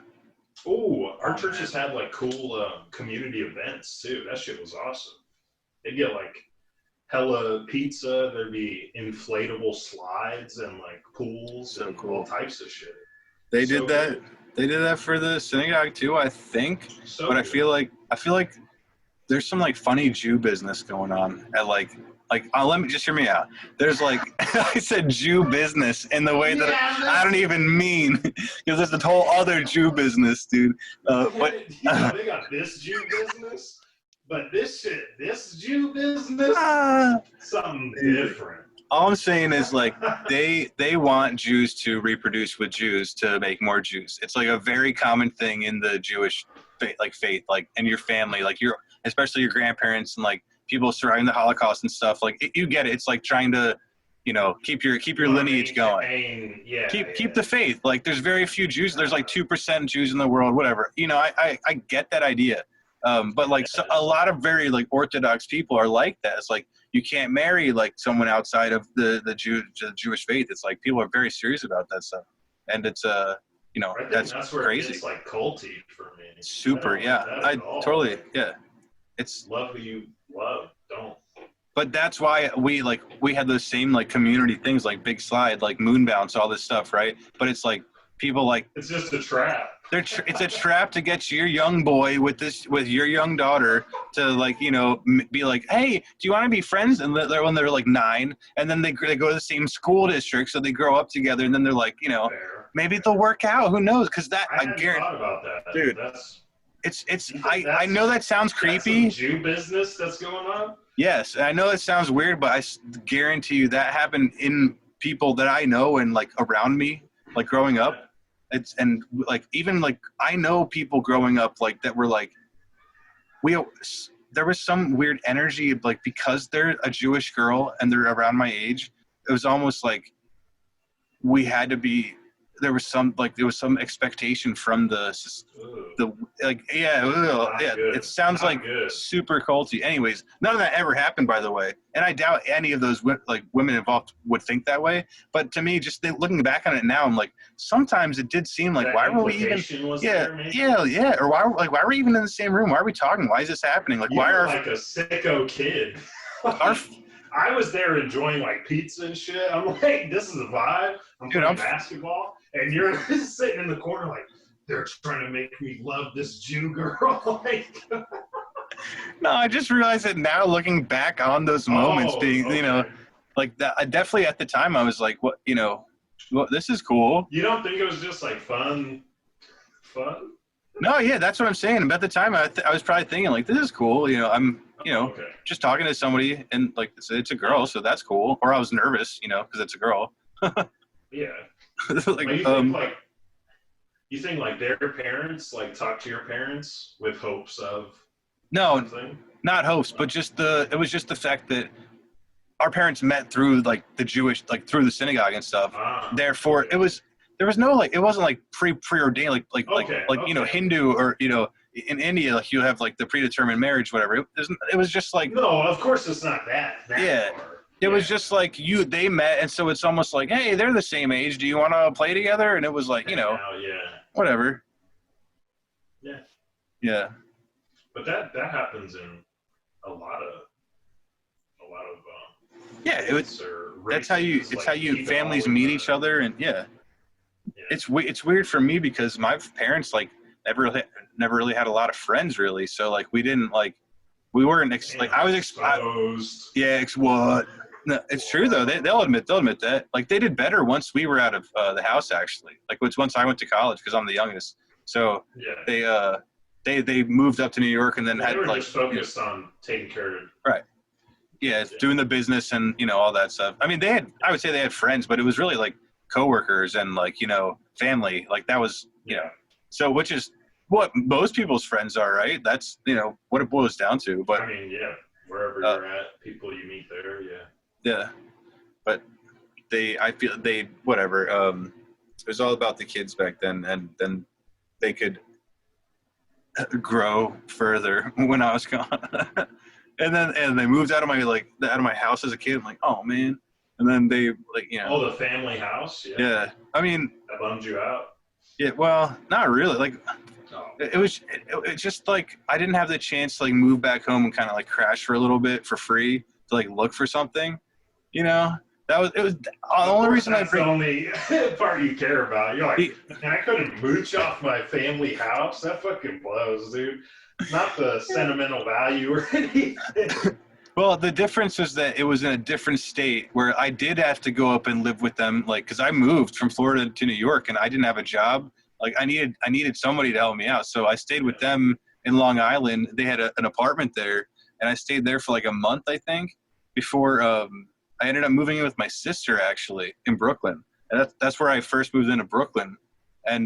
Oh, our churches had like cool community events too. That shit was awesome. They'd get like hella pizza. There'd be inflatable slides and like pools and all types of shit. They did that. They did that for the synagogue too, I think. But I feel like there's some like funny Jew business going on at like let me just hear me out. There's like I said Jew business in the way that I don't even mean, because there's this whole other Jew business, dude. But they got this Jew business, but this Jew business, something different. All I'm saying is like they want Jews to reproduce with Jews to make more Jews. It's like a very common thing in the Jewish faith, like in your family, like especially your grandparents and like people surviving the Holocaust and stuff. Like you get it. It's like trying to, you know, keep your lineage going. Keep the faith. Like there's very few Jews. There's like 2% Jews in the world. Whatever. You know, I get that idea. But like a lot of very like Orthodox people are like that. It's like you can't marry like someone outside of the Jewish faith. It's like people are very serious about that stuff, and it's you know, that's where crazy. It's like culty for me. Super, yeah. I totally, yeah. It's love who you love. Don't. But that's why we had those same like community things like Big Slide, like Moon Bounce, all this stuff, right? But it's like people like it's just a trap. It's a trap to get your young boy with your young daughter to like, you know, be like, hey, do you want to be friends? And when they're like 9, and then they go to the same school district, so they grow up together, and then they're like, you know, maybe they'll work out. Who knows? Because that I guarantee. Thought about that, dude. I know that sounds creepy. That's some Jew business that's going on. Yes, I know it sounds weird, but I guarantee you that happened in people that I know and like around me, like growing up. And like even like I know people growing up like that were like there was some weird energy like because they're a Jewish girl and they're around my age. It was almost like there was some expectation from the like it sounds like super culty. Anyways, none of that ever happened, by the way, and I doubt any of those like women involved would think that way. But to me, just looking back on it now, I'm like, sometimes it did seem like, why were we even or why were we even in the same room? Why are we talking? Why is this happening? Like, why are like a sicko kid? I was there enjoying like pizza and shit. I'm like, this is a vibe. I'm playing basketball, and you're sitting in the corner like, they're trying to make me love this Jew girl. Like, no, I just realized that now, looking back on those moments, you know, like that. I definitely at the time I was like, what, you know, this is cool. You don't think it was just like fun? No, yeah, that's what I'm saying. But at the time, I was probably thinking like, this is cool. You know, I'm. You know, just talking to somebody and like it's a girl, so that's cool. Or I was nervous, you know, because it's a girl. Yeah. like, You think like their parents like talk to your parents with hopes of No, something? not hopes, but it was just the fact that our parents met through like the Jewish, like through the synagogue and stuff. Therefore, okay. there was no like, it wasn't like preordained Okay, you know, okay. Hindu or, you know, in India, like you have like the predetermined marriage, whatever. It was just like, No, of course it's not that yeah, far. it was just like they met. And so it's almost like, hey, they're the same age. Do you want to play together? And it was like, you know, Yeah. whatever. Yeah. Yeah. But that happens in a lot of Yeah. That's how you, it's like, how you keep it families all in meet the- each other. And yeah. Yeah. It's weird for me because my parents like never really had a lot of friends really. So like we didn't like we weren't like I was exposed. What? No, it's true though. They'll admit that like they did better once we were out of the house actually. Like once I went to college because I'm the youngest. So Yeah. they moved up to New York and then They had were like just focused on taking care of doing the business and you know all that stuff. I mean I would say they had friends, but it was really like coworkers and like you know family. Like that was you know so which is what most people's friends are, right? That's you know what it boils down to. But I mean, yeah, wherever you're at, people you meet there, yeah. But I feel they whatever. It was all about the kids back then, and then they could grow further when I was gone. and they moved out of my house as a kid. I'm like, oh man. And then they like you know. Oh, the family house. Yeah. I mean. That bummed you out. Yeah. Well, not really. Like. Oh. It just like I didn't have the chance to like move back home and kind of like crash for a little bit for free to like look for something, you know. It was the only reason that's the only part you care about. You're like, I couldn't mooch off my family house. That fucking blows, dude. Not the sentimental value or anything. Well, the difference is that it was in a different state where I did have to go up and live with them, like because I moved from Florida to New York and I didn't have a job. Like I needed somebody to help me out, so I stayed with them in Long Island. They had an apartment there, and I stayed there for like a month, I think, before I ended up moving in with my sister actually in Brooklyn, and that's where I first moved into Brooklyn, and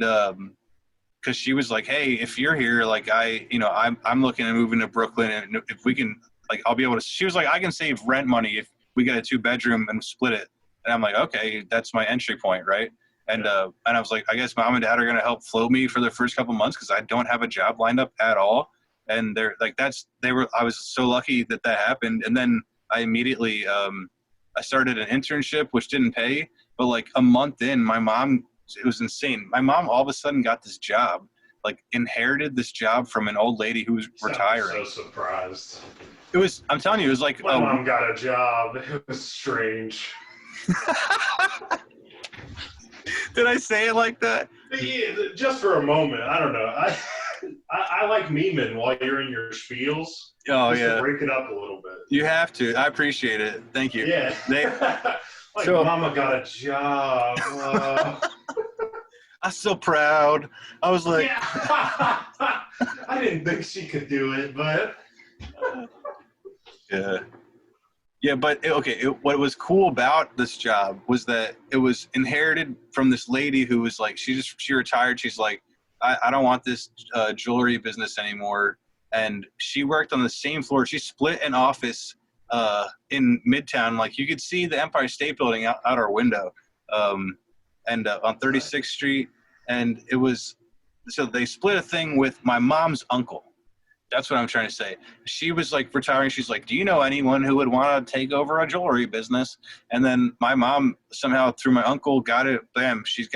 because she was like, hey, if you're here, like I'm looking to move into Brooklyn, and if we can, like I'll be able to. She was like, I can save rent money if we get a 2-bedroom and split it, and I'm like, okay, that's my entry point, right? And I was like, I guess mom and dad are gonna help float me for the first couple months because I don't have a job lined up at all. And they're like, I was so lucky that happened. And then I immediately I started an internship which didn't pay, but like a month in, it was insane. My mom all of a sudden got this job, like inherited this job from an old lady who was retiring. So surprised. I'm telling you, it was like my mom got a job. It was strange. Did I say it like that? Yeah, just for a moment. I don't know. I like memeing while you're in your spiels. Oh just yeah. To break it up a little bit. You have to. I appreciate it. Thank you. Yeah. Mama got a job. I'm so proud. I was like, yeah. I didn't think she could do it, but yeah. Yeah, but what was cool about this job was that it was inherited from this lady who was like, she retired. She's like, I don't want this jewelry business anymore. And she worked on the same floor. She split an office in Midtown. Like you could see the Empire State Building out our window and on 36th Street. And so they split a thing with my mom's uncle. That's what I'm trying to say. She was like retiring. She's like, do you know anyone who would want to take over a jewelry business? And then my mom somehow through my uncle got it. Bam. She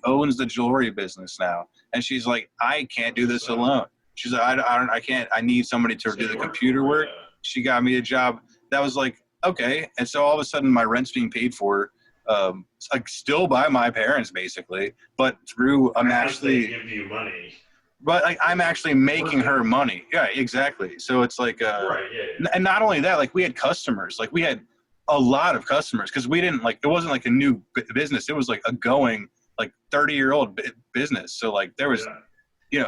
owns the jewelry business now. And she's like, I can't do this alone. She's like, I can't, I need somebody to do the computer work. She got me a job. That was like, okay. And so all of a sudden my rent's being paid for, like still by my parents basically, but through I'm actually give you money. But like I'm actually making her money. Yeah, exactly. So it's like, right, yeah. And not only that, like we had customers. Like we had a lot of customers because we didn't like it wasn't like a new business. It was like a going like 30-year-old business. So like there was,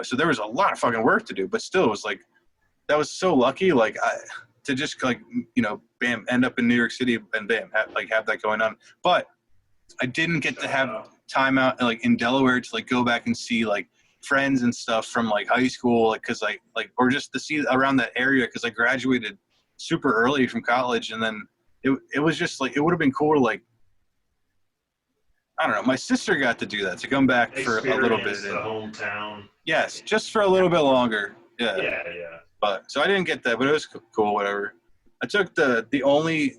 so there was a lot of fucking work to do. But still, it was like that was so lucky. Like to just like bam, end up in New York City and bam, have that going on. But I didn't get to have time out like in Delaware to like go back and see like friends and stuff from like high school, like because like or just to see around that area because I graduated super early from college, and then it was just like it would have been cool to like I don't know. My sister got to do that to come back for a little bit. The hometown. Yes, just for a little bit longer. Yeah. Yeah. But so I didn't get that, but it was cool. Whatever. I took the only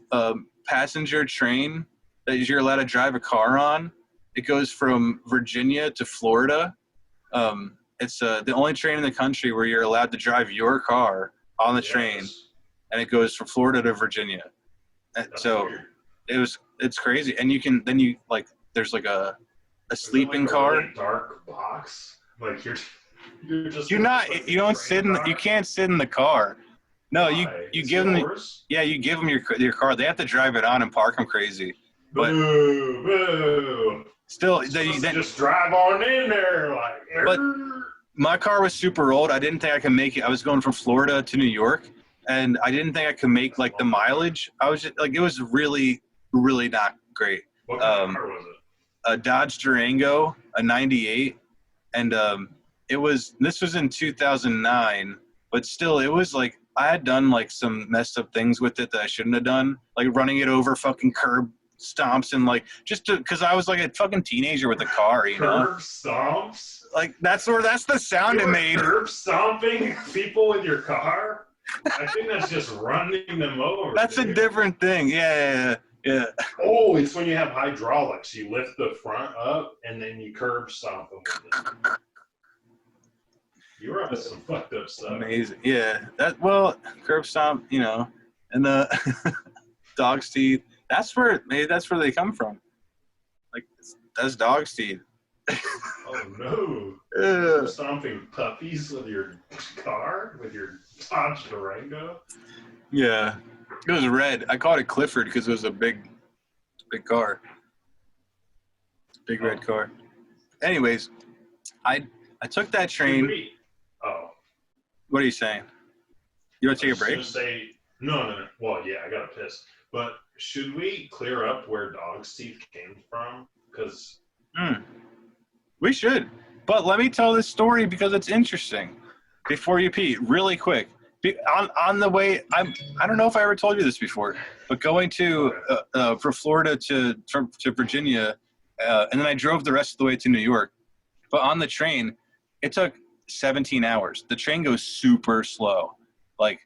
passenger train that you're allowed to drive a car on. It goes from Virginia to Florida. It's the only train in the country where you're allowed to drive your car on the train, and it goes from Florida to Virginia. And so weird. It's crazy, and you can then you like there's like a sleeping car. Really dark box, like you're just. You're not. You don't sit in. You can't sit in the car. No, Why? you give them. You give them your car. They have to drive it on and park them crazy. But boo, boo. Still, then just drive on in there, like. But my car was super old. I didn't think I could make it. I was going from Florida to New York, and I didn't think I could make like the mileage. I was just like, it was really, really not great. What kind of car was it? A Dodge Durango, a '98, and this was in 2009, but still, it was like I had done like some messed up things with it that I shouldn't have done, like running it over fucking curb stomps and like just because I was like a fucking teenager with a car, you know. Curb stomps. Like that's the sound it made. Curb stomping people with your car. I think that's just running them over. That's a different thing. Yeah. Oh, it's when you have hydraulics. You lift the front up and then you curb stomp them with it. You were up to some fucked up stuff. Amazing. Yeah. Curb stomp, you know, and the dog's teeth. Maybe that's where they come from. Like that's dog's teeth. Oh no. Curb stomping puppies with your car, with your Dodge Durango. Yeah. It was red. I called it Clifford because it was a big car. Big red car. Anyways, I took that train. What are you saying? You want to take a break? No. Well, yeah, I got to piss. But should we clear up where dog's teeth came from? Because we should. But let me tell this story because it's interesting. Before you pee, really quick. On the way, I don't know if I ever told you this before, but going to from Florida to Virginia, and then I drove the rest of the way to New York. But on the train, it took 17 hours. The train goes super slow. Like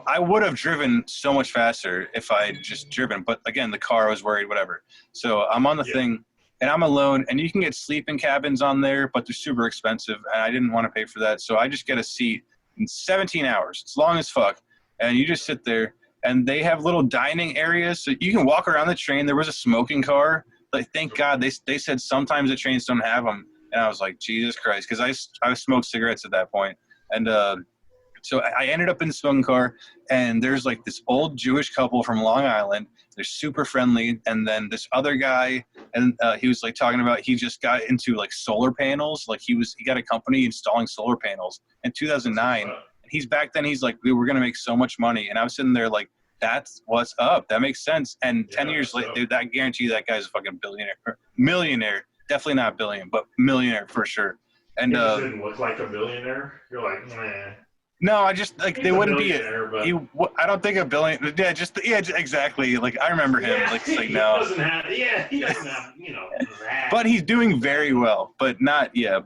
I would have driven so much faster if I had just driven. But again, the car, I was worried, whatever. So I'm on the thing, and I'm alone, and you can get sleeping cabins on there, but they're super expensive, and I didn't want to pay for that. So I just get a seat. In 17 hours. It's long as fuck. And you just sit there, and they have little dining areas. So you can walk around the train. There was a smoking car. Like, thank God. They said sometimes the trains don't have them. And I was like, Jesus Christ. Because I smoked cigarettes at that point. And so I ended up in the smoking car. And there's like this old Jewish couple from Long Island. They're super friendly. And then this other guy, and he was like talking about he just got into like solar panels. Like he got a company installing solar panels in 2009. And he's back then. He's like, we were gonna make so much money. And I was sitting there like, that's what's up. That makes sense. And 10 years later, dude, I guarantee that guy's a fucking millionaire. Definitely not billion, but millionaire for sure. And he didn't look like a billionaire. You're like, nah. No, I just like they wouldn't be. I don't think a billion. Yeah, exactly. Like I remember him. Yeah, like no. He doesn't have. You know. That. But he's doing very well. But not the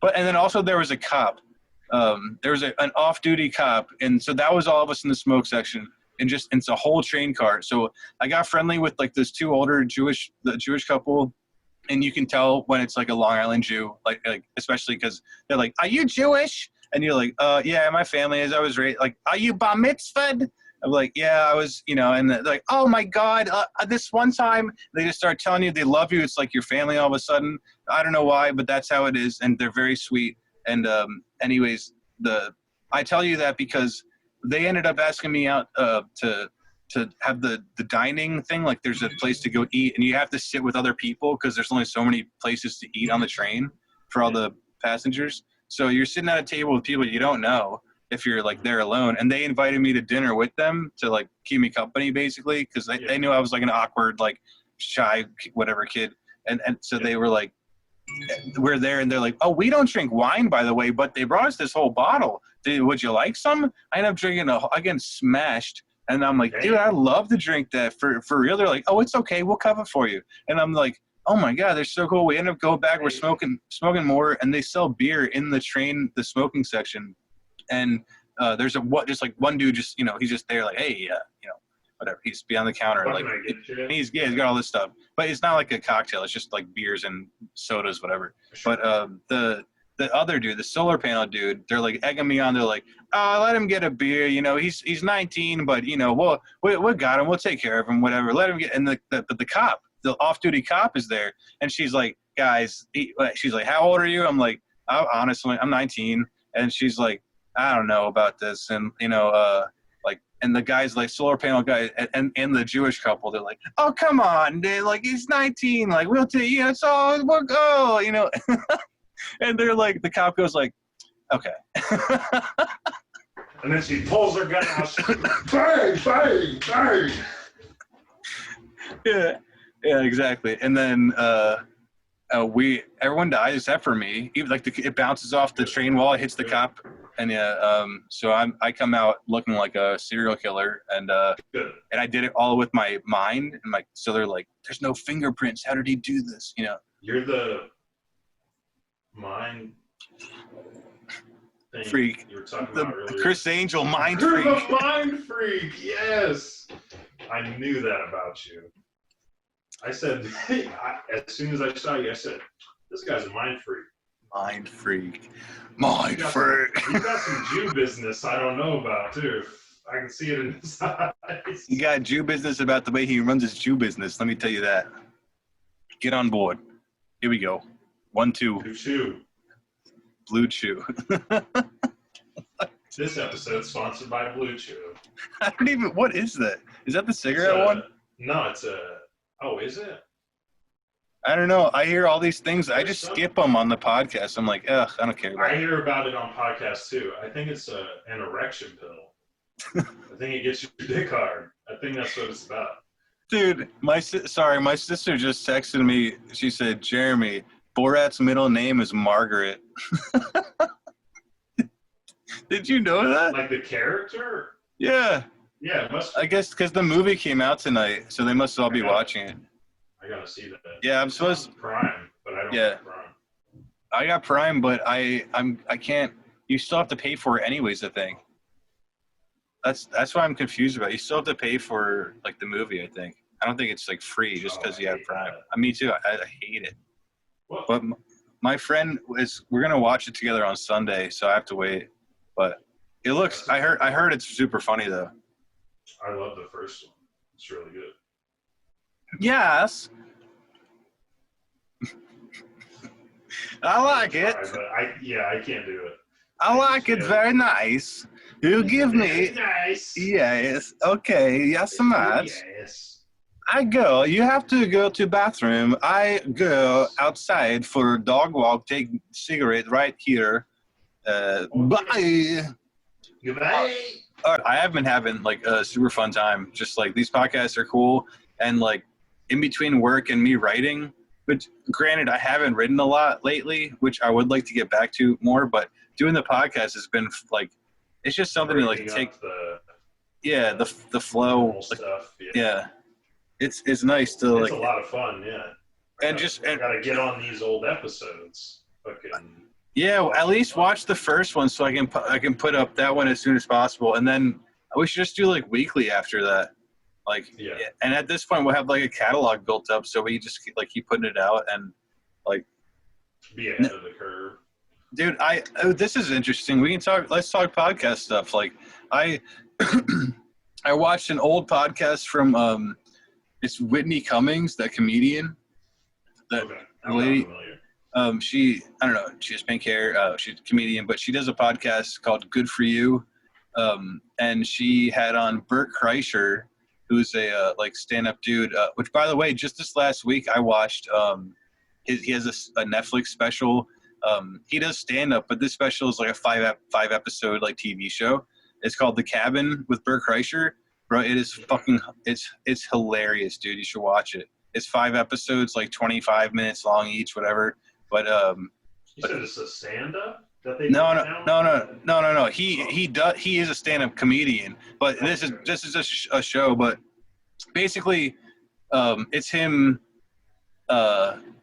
But and then also there was a cop. There was an off-duty cop, and so that was all of us in the smoke section, and it's a whole train car. So I got friendly with like those two older Jewish couple. And you can tell when it's like a Long Island Jew, like especially because they're like, "Are you Jewish?" And you're like, yeah, my family is. I was raised like, "Are you bar mitzvahed?" I'm like, "Yeah, I was," you know. And they're like, "Oh my God, this one time," they just start telling you they love you. It's like your family all of a sudden. I don't know why, but that's how it is, and they're very sweet. And anyways, I tell you that because they ended up asking me out to have the dining thing. Like there's a place to go eat, and you have to sit with other people because there's only so many places to eat on the train for all the passengers. So you're sitting at a table with people you don't know if you're like there alone. And they invited me to dinner with them to like keep me company basically because they knew I was like an awkward like shy whatever kid, and so they were like, we're there, and they're like, oh, we don't drink wine, by the way, but they brought us this whole bottle. Would you like some? I end up drinking I get smashed, and I'm like, dude, I love to drink that for real. They're like, oh, it's okay, we'll cover for you. And I'm like, oh my god, they're so cool. We end up going back, we're smoking more, and they sell beer in the smoking section, and there's just like one dude, just he's just there like, hey, whatever. He's behind the counter, like he's got all this stuff, but it's not like a cocktail. It's just like beers and sodas, whatever. Sure. But the other dude, the solar panel dude, they're like egging me on. They're like, oh, let him get a beer. He's 19, but we got him. We'll take care of him. Whatever. Let him get. And the cop, the off-duty cop, is there, and she's like, guys, she's like, how old are you? I'm like, honestly, I'm 19, and she's like, I don't know about this, and and the guys like solar panel guy and the Jewish couple, they're like, oh, come on, dude, like he's 19, like we'll take we'll go, and they're like, the cop goes like, okay. And then she pulls her gun out, bang, bang, bang. Yeah, exactly. And then everyone dies except for me. Even like it bounces off the train wall, it hits the cop. And so I come out looking like a serial killer, and I did it all with my mind, and so they're like, "There's no fingerprints. How did he do this?" You're the mind thing freak. You were talking about earlier. Chris Angel mind You're freak. the mind freak. Yes, I knew that about you. I said, as soon as I saw you, I said, "This guy's a mind freak." Mind freak. Mind freak. You got some Jew business I don't know about, too. I can see it in his eyes. He got Jew business about the way he runs his Jew business. Let me tell you that. Get on board. Here we go. 1, 2. Blue Chew. Blue Chew. This episode sponsored by Blue Chew. I don't even. What is that? Is that the cigarette one? No, it's a. Oh, is it? I don't know. I hear all these things. I just skip them on the podcast. I'm like, ugh, I don't care. I hear about it on podcasts too. I think it's an erection pill. I think it gets your dick hard. I think that's what it's about. Dude, my sister just texted me. She said, Jeremy, Borat's middle name is Margaret. Did you know that? Like the character? Yeah. Yeah, it must. I guess because the movie came out tonight, so they must all be watching it. I gotta see that. Yeah, I'm supposed to. Prime, but I don't have Prime. I got Prime, but I can't. You still have to pay for it anyways, I think. That's why I'm confused about it. You still have to pay for like the movie, I think. I don't think it's like free just because you have Prime. Me too. I hate it. What? But my friend we're gonna watch it together on Sunday, so I have to wait. But it looks. I heard it's super funny though. I love the first one. It's really good. Yes. I like it. I can't do it. I like it very nice. You give me. Nice. Yes. Okay. Yes, so much. Yes. You have to go to bathroom. I go outside for dog walk, take cigarette right here. Bye. Goodbye. All right, I have been having like a super fun time. Just like these podcasts are cool, and like in between work and me writing, which granted I haven't written a lot lately, which I would like to get back to more, but doing the podcast has been like, it's just something to like take the flow stuff. Yeah. It's nice to it's a lot of fun. Yeah. I gotta get on these old episodes. At least watch the first one so I can put up that one as soon as possible, and then we should just do like weekly after that. And at this point we'll have like a catalog built up, so we just like keep putting it out and like be ahead of the curve. Dude, this is interesting. Let's talk podcast stuff. Like I I watched an old podcast from it's Whitney Cummings, that comedian. That lady. I don't know, she has pink hair. She's a comedian, but she does a podcast called Good For You. And she had on Bert Kreischer, who's a like stand-up dude, which by the way, just this last week I watched, he has a Netflix special. He does stand-up, but this special is like a five episode like TV show. It's called The Cabin with Bert Kreischer. Bro, it is fucking, it's hilarious, dude. You should watch it. It's 5 episodes, like 25 minutes long each, whatever. But You said it's a stand-up that they no. He is a stand-up comedian, but this is just a show. But basically, it's him.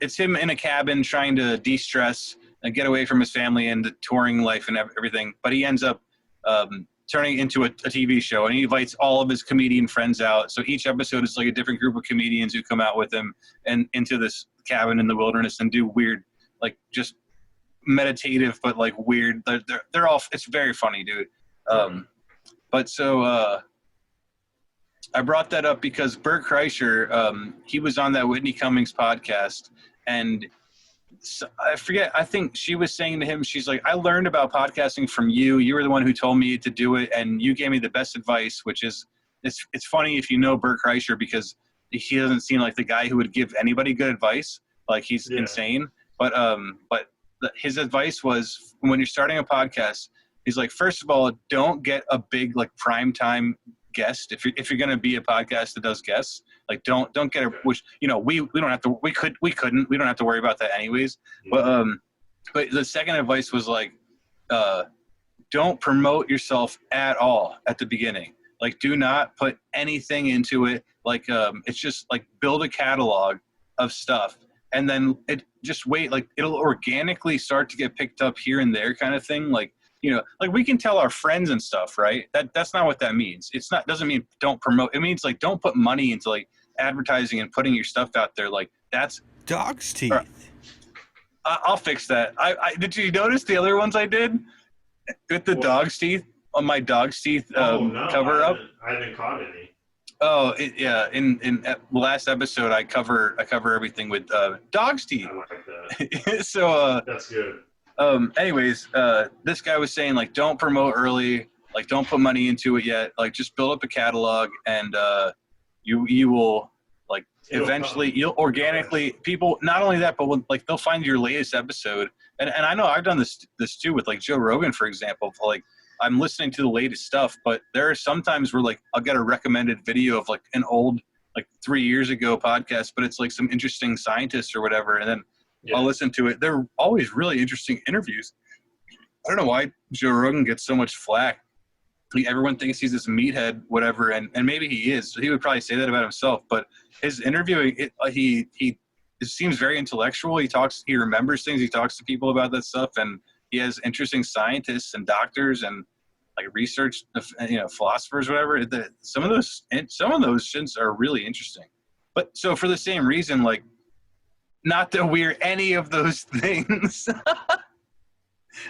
It's him in a cabin trying to de-stress and get away from his family and the touring life and everything. But he ends up turning into a TV show, and he invites all of his comedian friends out. So each episode is like a different group of comedians who come out with him and into this cabin in the wilderness and do weird, like just meditative, but like weird. They're all. It's very funny, dude. But so I brought that up because Bert Kreischer, he was on that Whitney Cummings podcast, and I forget, I think she was saying to him, she's like, I learned about podcasting from you. You were the one who told me to do it, and you gave me the best advice, which is, it's funny if you know Bert Kreischer, because he doesn't seem like the guy who would give anybody good advice. Like, he's insane. But his advice was, when you're starting a podcast, he's like, first of all, don't get a big, like, primetime guest. If you're going to be a podcast that does guests, like, don't get a, which, you know, we don't have to, we don't have to worry about that anyways. But the second advice was like, don't promote yourself at all at the beginning. Like, do not put anything into it. Like, it's just like, build a catalog of stuff, and then it just wait, like, it'll organically start to get picked up here and there, kind of thing. Like, you know, like, we can tell our friends and stuff, right? That's not what that means. It's not, doesn't mean don't promote. It means, like, don't put money into, like, advertising and putting your stuff out there. Like, that's dog's teeth. I'll fix that. I did you notice the other ones I did with the dog's teeth, on my dog's teeth cover up? I haven't caught any. Oh, yeah. In the last episode, I cover everything with dog's teeth. I like that. So that's good. Anyways, this guy was saying, like, don't promote early, like, don't put money into it yet, like, just build up a catalog, and you will, like, eventually you'll organically, people, not only that, but like, they'll find your latest episode. And I know I've done this too with, like, Joe Rogan, for example. Like, I'm listening to the latest stuff, but there are some times where, like, I'll get a recommended video of, like, an old, like, 3 years ago podcast, but it's like some interesting scientist or whatever, and then I'll listen to it. They're always really interesting interviews. I don't know why Joe Rogan gets so much flack. Like, everyone thinks he's this meathead, whatever, and maybe he is. So he would probably say that about himself. But his interviewing, he seems very intellectual. He remembers things. He talks to people about that stuff, and he has interesting scientists and doctors and, like, research, you know, philosophers, whatever. Some of those shits are really interesting. But so for the same reason, like, not that we're any of those things.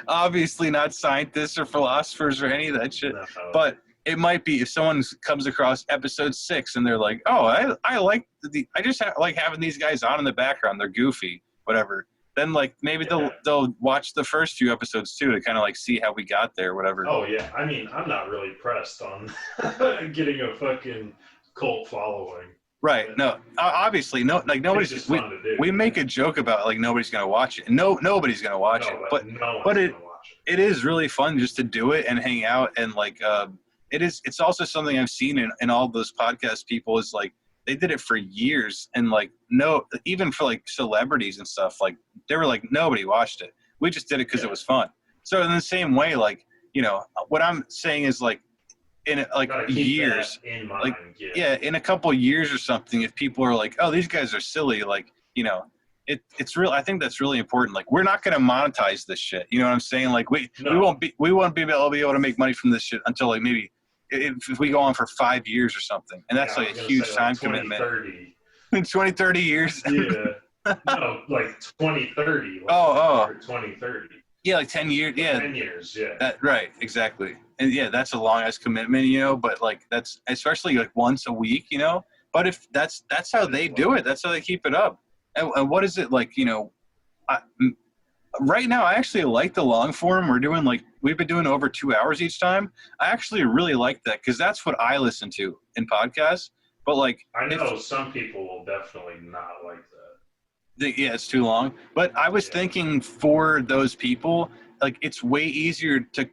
Obviously not scientists or philosophers or any of that shit. No. But it might be if someone comes across episode 6 and they're like, oh, I just like having these guys on in the background. They're goofy, whatever. Then, like, maybe they'll watch the first few episodes too to kind of, like, see how we got there, whatever. Oh yeah, I mean, I'm not really pressed on getting a fucking cult following. Right. No, obviously, no. Like, nobody's. We make a joke about, like, nobody's gonna watch it. Nobody's gonna watch it. But it is really fun just to do it and hang out, and, like, it's also something I've seen in all those podcast people is, like, they did it for years, and, like, even for, like, celebrities and stuff, like, they were like, nobody watched it. We just did it because it was fun. So in the same way, like, you know, what I'm saying is, like, in, like, years, in mind, like, in a couple of years or something, if people are like, oh, these guys are silly, like, you know, it's real. I think that's really important. Like, we're not going to monetize this shit. You know what I'm saying? Like, we won't be able to make money from this shit until, like, maybe if we go on for 5 years or something, and that's like a huge time commitment. 20-30 years. Yeah. No, like 2030. Like 2030. Yeah, like 10 years. Yeah. 10 years. Yeah. Right. Exactly. And yeah, that's a long ass commitment, you know. But, like, that's especially, like, once a week, you know. But if that's how they do it, that's how they keep it up. And what is it like? You know, right now I actually like the long form. We've been doing over 2 hours each time. I actually really like that because that's what I listen to in podcasts. But, like, I know some people will definitely not like that. Yeah, it's too long. But I was thinking for those people, like, it's way easier to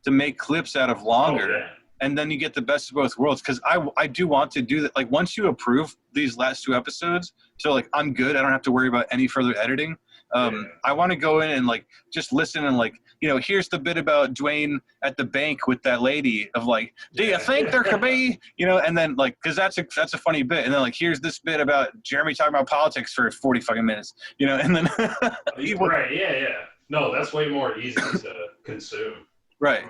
make clips out of longer. and then you get the best of both worlds. Because I do want to do that. Like once you approve these last 2 episodes, so like I'm good. I don't have to worry about any further editing. I want to go in and like just listen and like, you know, here's the bit about Dwayne at the bank with that lady of like, do you think there could be, you know, and then like, because that's a funny bit, and then like here's this bit about Jeremy talking about politics for 40 fucking minutes, you know, and then right, yeah. No, that's way more easy to consume. Right.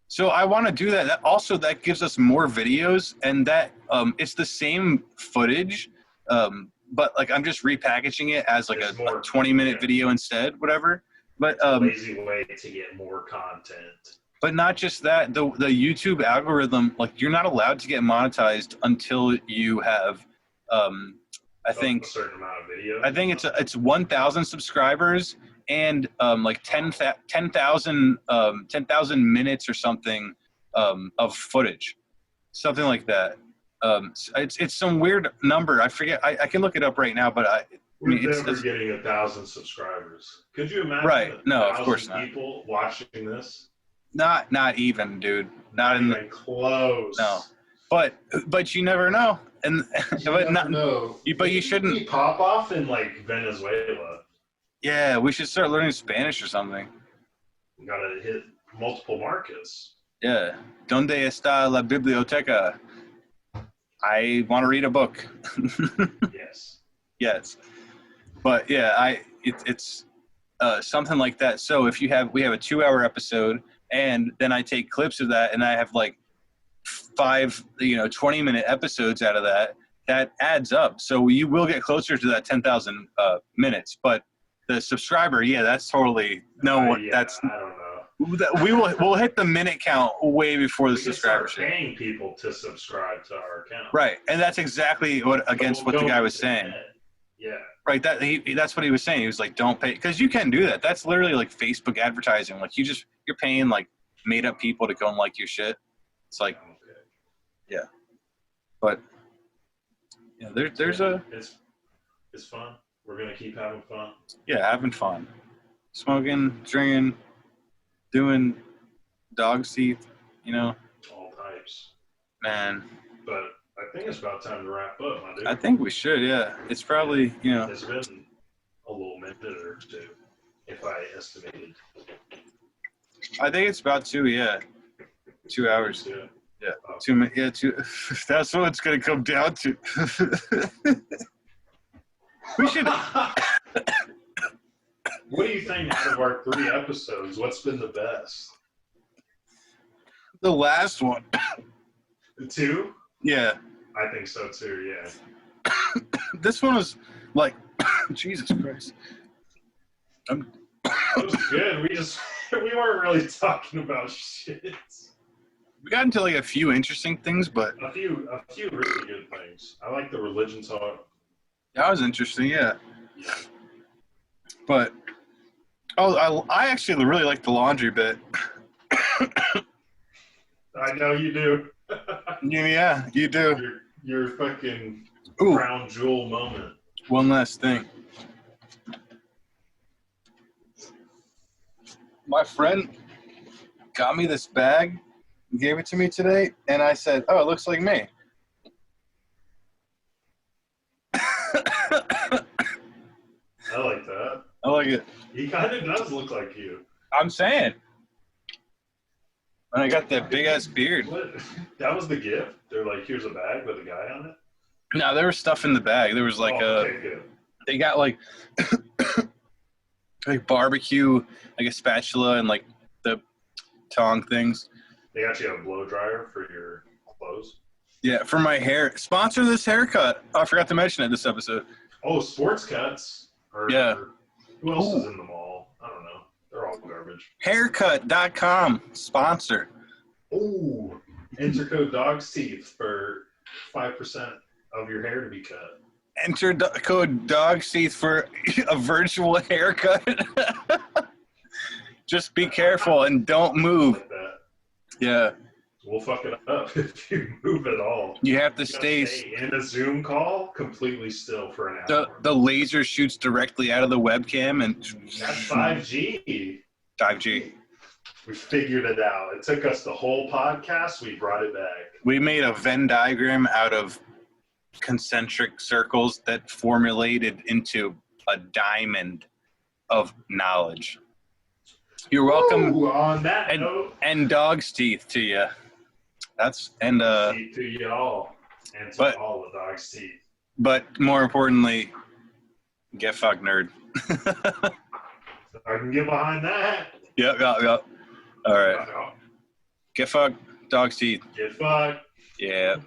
So I want to do that. That gives us more videos, and that it's the same footage. But like I'm just repackaging it as like a 20-minute video instead, whatever. But lazy way to get more content. But not just that, the YouTube algorithm, like you're not allowed to get monetized until you have, I think a certain amount of videos. I think it's 1,000 subscribers and like 10,000 minutes or something of footage, something like that. It's some weird number. I forget. I can look it up right now, but we're never getting 1,000 subscribers. Could you imagine? Right? No, of course not. People watching this. Not even, dude. Not even close. No, but you never know, and but you shouldn't. We pop off in like Venezuela. Yeah, we should start learning Spanish or something. We gotta hit multiple markets. Yeah. ¿Dónde está la biblioteca? I want to read a book. Yes. Yes. But yeah, it's something like that. So if we have a 2-hour episode, and then I take clips of that, and I have like 5 20-minute episodes out of that. That adds up. So you will get closer to that 10,000 minutes. But the subscriber, that's totally that's. I don't know. We'll hit the minute count way before the subscribers. Paying people to subscribe to our account. Right, and that's exactly what the guy was saying. Yeah. Right, that's what he was saying. He was like, "Don't pay," because you can do that. That's literally like Facebook advertising. Like you're paying like made up people to go and like your shit. It's like, yeah, but yeah, it's fun. We're gonna keep having fun. Yeah, having fun, smoking, drinking, doing dog teeth, all types. Man. But I think it's about time to wrap up, my dude. I think we should, yeah. It's probably, It's been a little minute or two, if I estimated. I think it's about 2 hours. Yeah. Oh. 2 minutes. Yeah, 2. That's what it's going to come down to. We should. What do you think out of our 3 episodes? What's been the best? The last one. The 2? Yeah. I think so too, yeah. This one was like, Jesus Christ. It was good. We weren't really talking about shit. We got into like a few interesting things, but a few really good things. I like the religion talk. That was interesting, yeah. But I actually really like the laundry bit. I know you do. Yeah, you do. Your fucking crown jewel moment. One last thing. My friend got me this bag, gave it to me today, and I said, "Oh, it looks like me." I like that. I like it. He kind of does look like you. I'm saying. And I got that big ass beard. What? That was the gift? They're like, here's a bag with a guy on it? No, there was stuff in the bag. There was like good. They got like like barbecue, like a spatula and like the tong things. They got you a blow dryer for your clothes? Yeah, for my hair. Sponsor this haircut. Oh, I forgot to mention it this episode. Oh, Sports Cuts. Yeah. Who else is in the mall? I don't know. They're all garbage. Haircut.com sponsor. Ooh. Enter code DOGSTEETH for 5% of your hair to be cut. Enter code DOGSTEETH for a virtual haircut. Just be careful and don't move. Like that. Yeah. We'll fuck it up if you move at all. You have to stay in a Zoom call completely still for an hour. The laser shoots directly out of the webcam and that's 5G. 5G. We figured it out. It took us the whole podcast. We brought it back. We made a Venn diagram out of concentric circles that formulated into a diamond of knowledge. You're welcome. Ooh, on that note, and dog's teeth to you. teeth to y'all and to all the dog's teeth. But more importantly, get fucked, nerd. I can get behind that. Yep. All right. Get fucked, dog's teeth. Get fucked. Yeah.